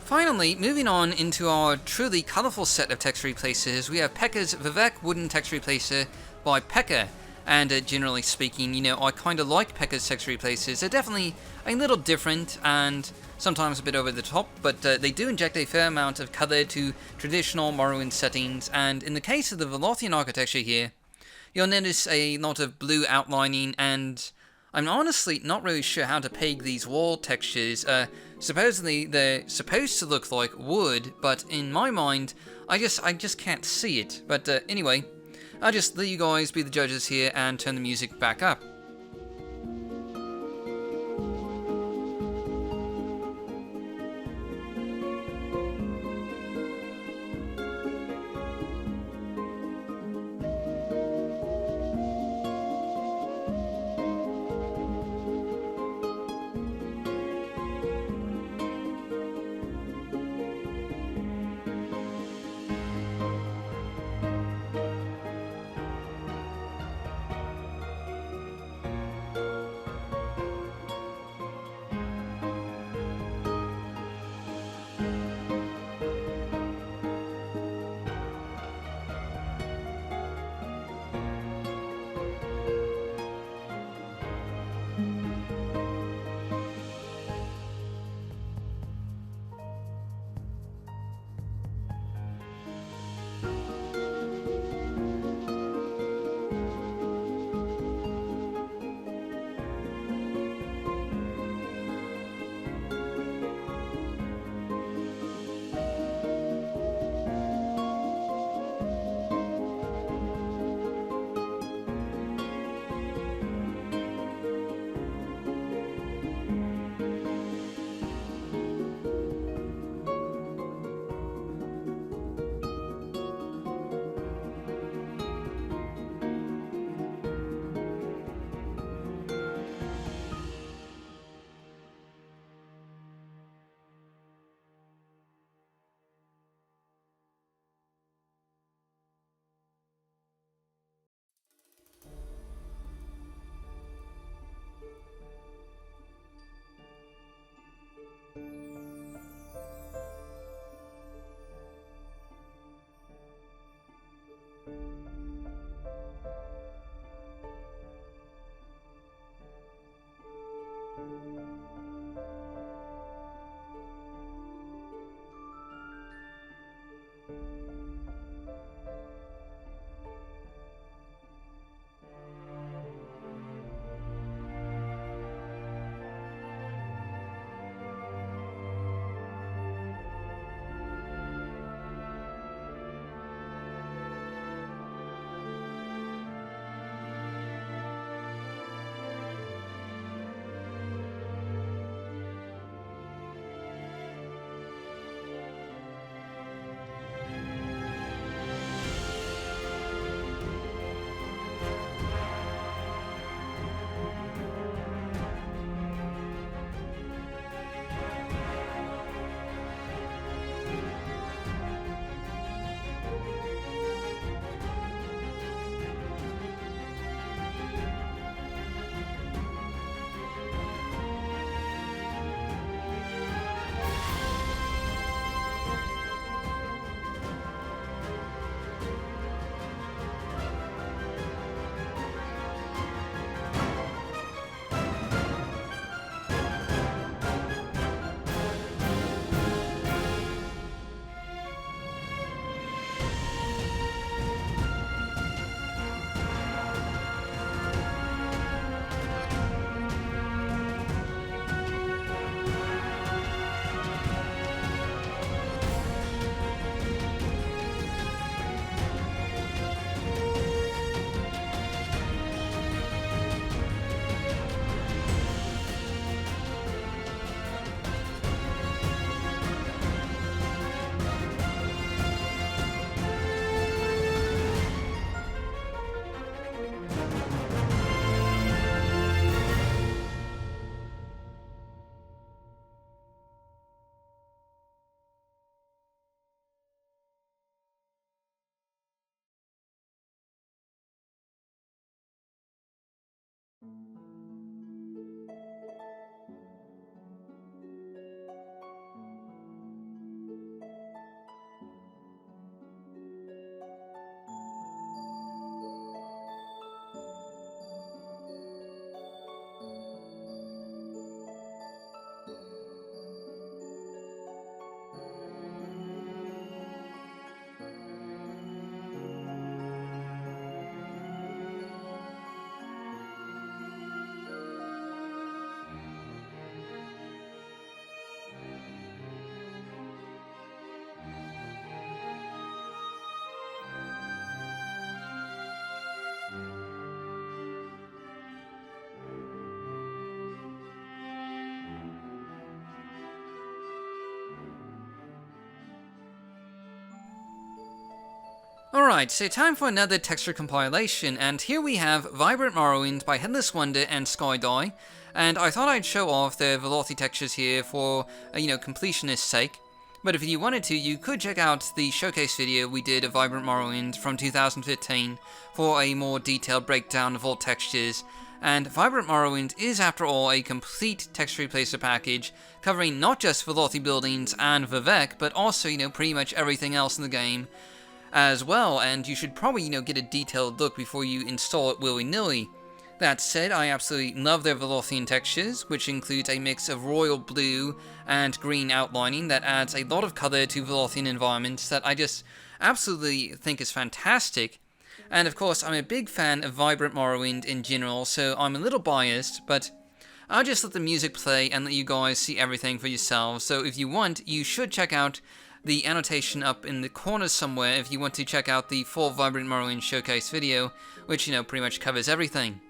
Speaker 1: Finally, moving on into our truly colourful set of text replacers, we have Pekka's Vivek Wooden Text Replacer by Pekka. And generally speaking, you know, I kind of like Pekka's text replacers. They're definitely a little different and sometimes a bit over the top, but they do inject a fair amount of colour to traditional Morrowind settings. And in the case of the Velouthian architecture here, you'll notice a lot of blue outlining, and I'm honestly not really sure how to peg these wall textures. Supposedly they're supposed to look like wood, but in my mind, I just can't see it. But anyway, I'll just let you guys be the judges here and turn the music back up. Alright, so time for another texture compilation, and here we have Vibrant Morrowind by Headless Wonder and Skydye, and I thought I'd show off the Velothi textures here for, completionist's sake. But if you wanted to, you could check out the showcase video we did of Vibrant Morrowind from 2015 for a more detailed breakdown of all textures. And Vibrant Morrowind is, after all, a complete texture replacer package, covering not just Velothi buildings and Vivec, but also, pretty much everything else in the game as well, and you should probably, get a detailed look before you install it willy-nilly. That said, I absolutely love their Velothian textures, which includes a mix of royal blue and green outlining that adds a lot of color to Velothian environments that I just absolutely think is fantastic. And of course, I'm a big fan of Vibrant Morrowind in general, so I'm a little biased, but I'll just let the music play and let you guys see everything for yourselves. So if you want, you should check out the annotation up in the corner somewhere if you want to check out the full Vibrant Morrowind showcase video, which, pretty much covers everything.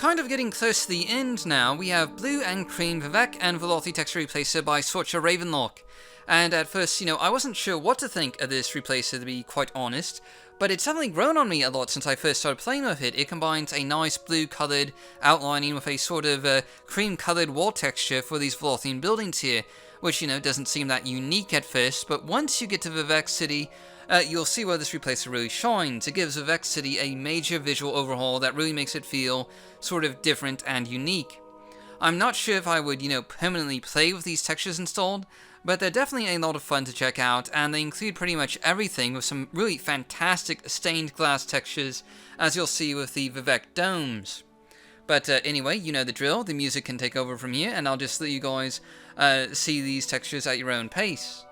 Speaker 1: kind of getting close to the end now. We have Blue and Cream Vivec and Velothi Texture Replacer by Sorcha Ravenlock. And at first, I wasn't sure what to think of this replacer, to be quite honest, but it's definitely grown on me a lot since I first started playing with it. It combines a nice blue-coloured outlining with a sort of cream-coloured wall texture for these Velothian buildings here, which, doesn't seem that unique at first, but once you get to Vivec City, you'll see where this replacer really shines. It gives Vivec City a major visual overhaul that really makes it feel sort of different and unique. I'm not sure if I would, permanently play with these textures installed, but they're definitely a lot of fun to check out, and they include pretty much everything with some really fantastic stained glass textures, as you'll see with the Vivec domes. But anyway, you know the drill. The music can take over from here, and I'll just let you guys see these textures at your own pace.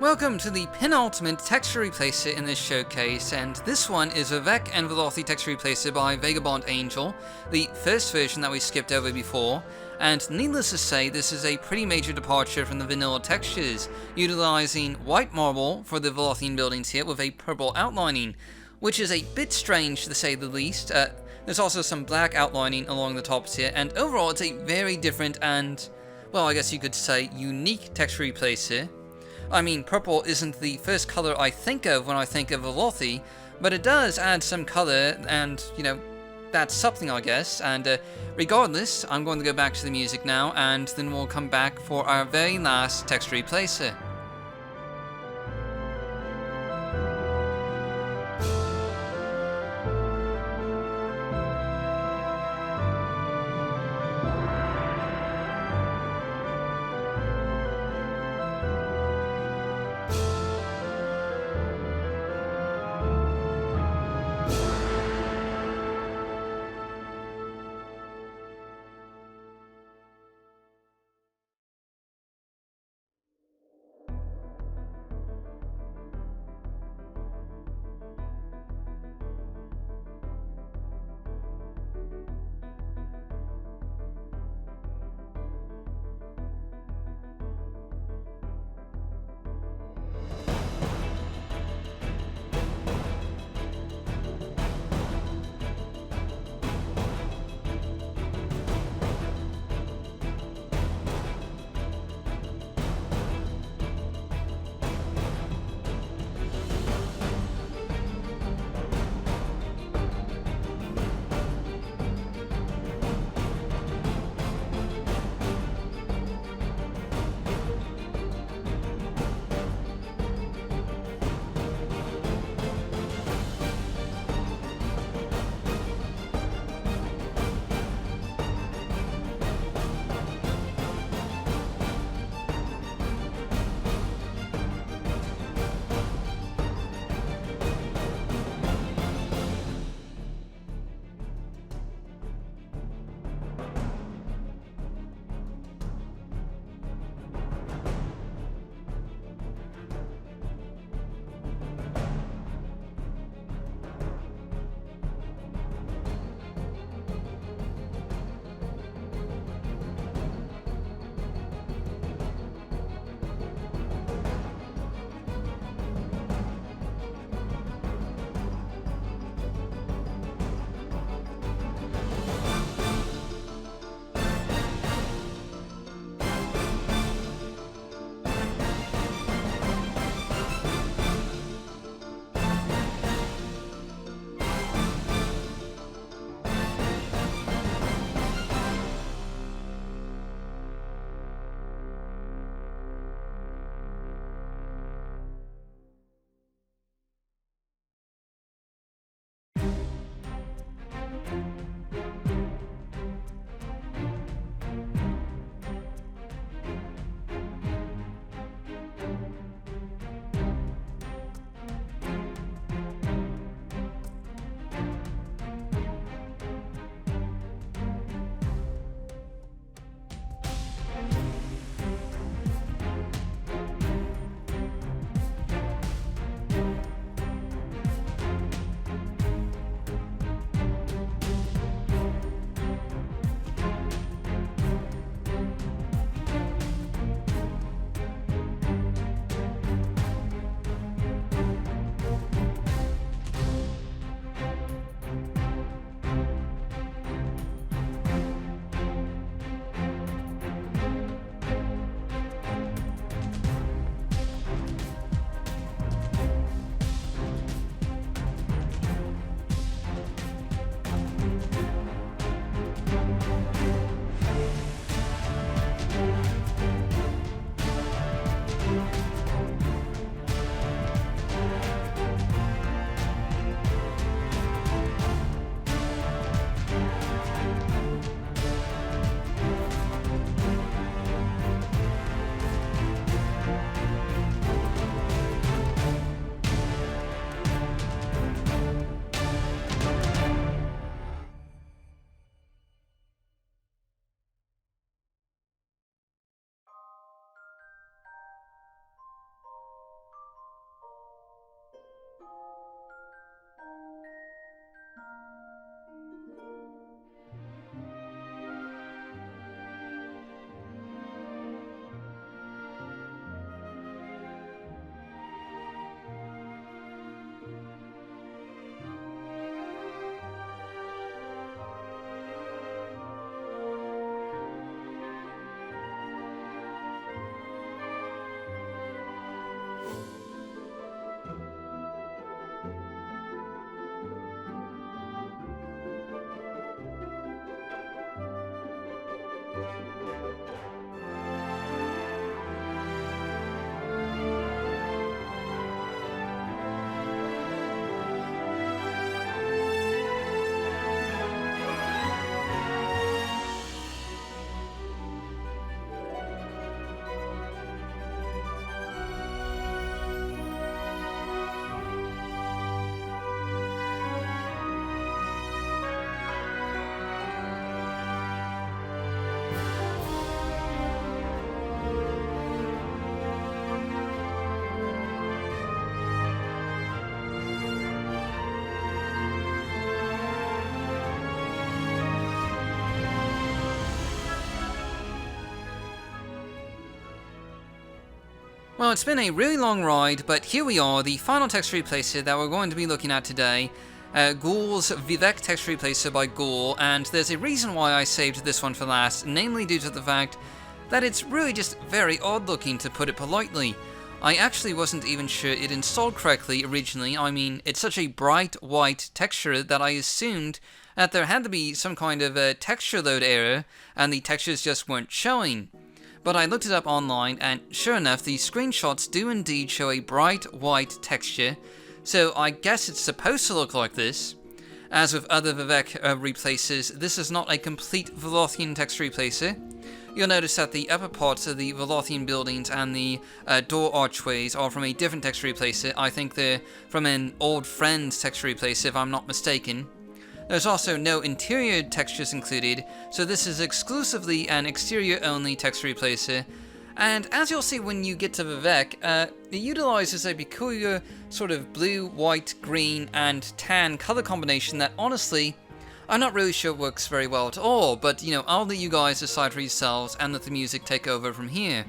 Speaker 1: Welcome to the penultimate texture replacer in this showcase, and this one is Vivec and Velothi texture replacer by Vagabond Angel, the first version that we skipped over before, and needless to say, this is a pretty major departure from the vanilla textures, utilizing white marble for the Velothian buildings here with a purple outlining, which is a bit strange to say the least. There's also some black outlining along the tops here, and overall it's a very different and, well, I guess you could say unique texture replacer. I mean, purple isn't the first color I think of when I think of Velothi, but it does add some color, and, you know, that's something, I guess. And regardless, I'm going to go back to the music now, and then we'll come back for our very last texture replacer. Well, it's been a really long ride, but here we are, the final texture replacer that we're going to be looking at today. Ghoul's Vivec texture replacer by Ghoul, and there's a reason why I saved this one for last, namely due to the fact that it's really just very odd looking, to put it politely. I actually wasn't even sure it installed correctly originally. I mean, it's such a bright white texture that I assumed that there had to be some kind of a texture load error, and the textures just weren't showing. But I looked it up online, and sure enough, the screenshots do indeed show a bright white texture, so I guess it's supposed to look like this. As with other Vivec replacers, this is not a complete Velouthian texture replacer. You'll notice that the upper parts of the Velouthian buildings and the door archways are from a different texture replacer. I think they're from an Old Friends texture replacer, if I'm not mistaken. There's also no interior textures included, so this is exclusively an exterior-only texture replacer. And as you'll see when you get to Vivec, it utilizes a peculiar sort of blue, white, green, and tan color combination that honestly, I'm not really sure works very well at all, but you know, I'll let you guys decide for yourselves and let the music take over from here.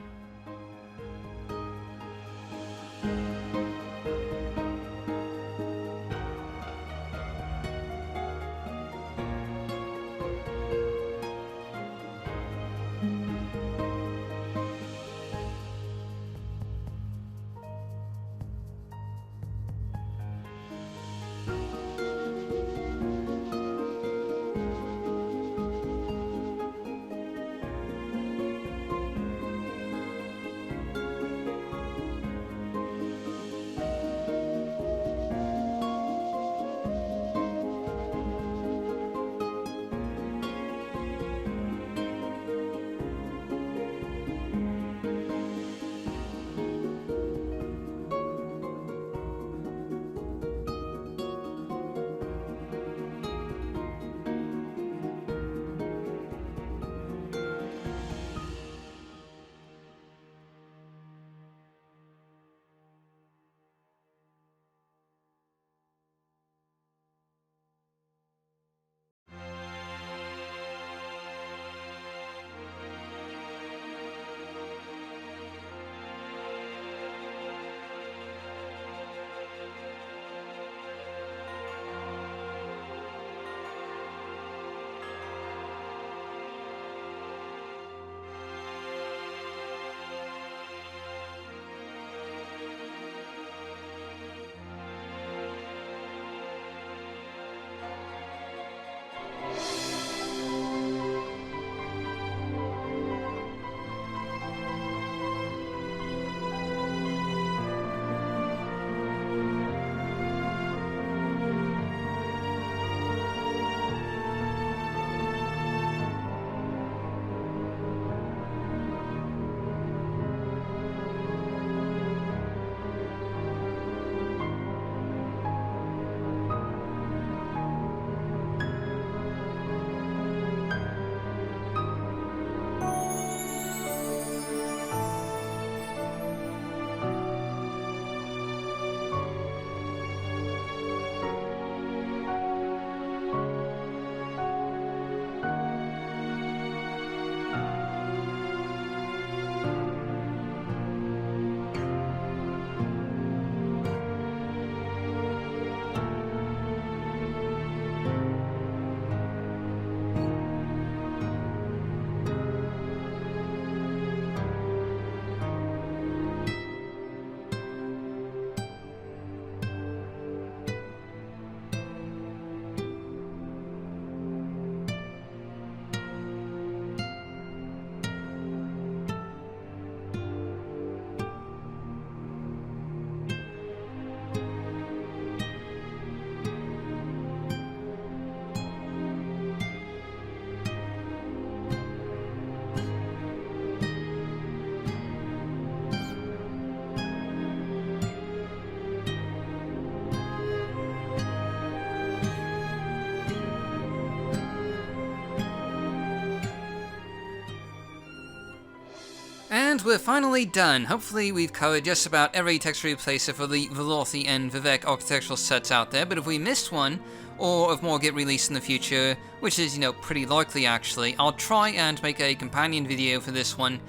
Speaker 1: And we're finally done. Hopefully we've covered just about every texture replacer for the Velouthy and Vivec architectural sets out there, but if we missed one, or if more get released in the future, which is, pretty likely actually, I'll try and make a companion video for this one.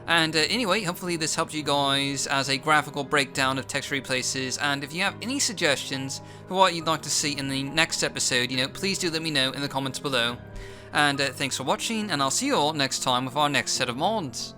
Speaker 1: And anyway, hopefully this helped you guys as a graphical breakdown of text replaces, and if you have any suggestions for what you'd like to see in the next episode, please do let me know in the comments below. And thanks for watching, and I'll see you all next time with our next set of mods.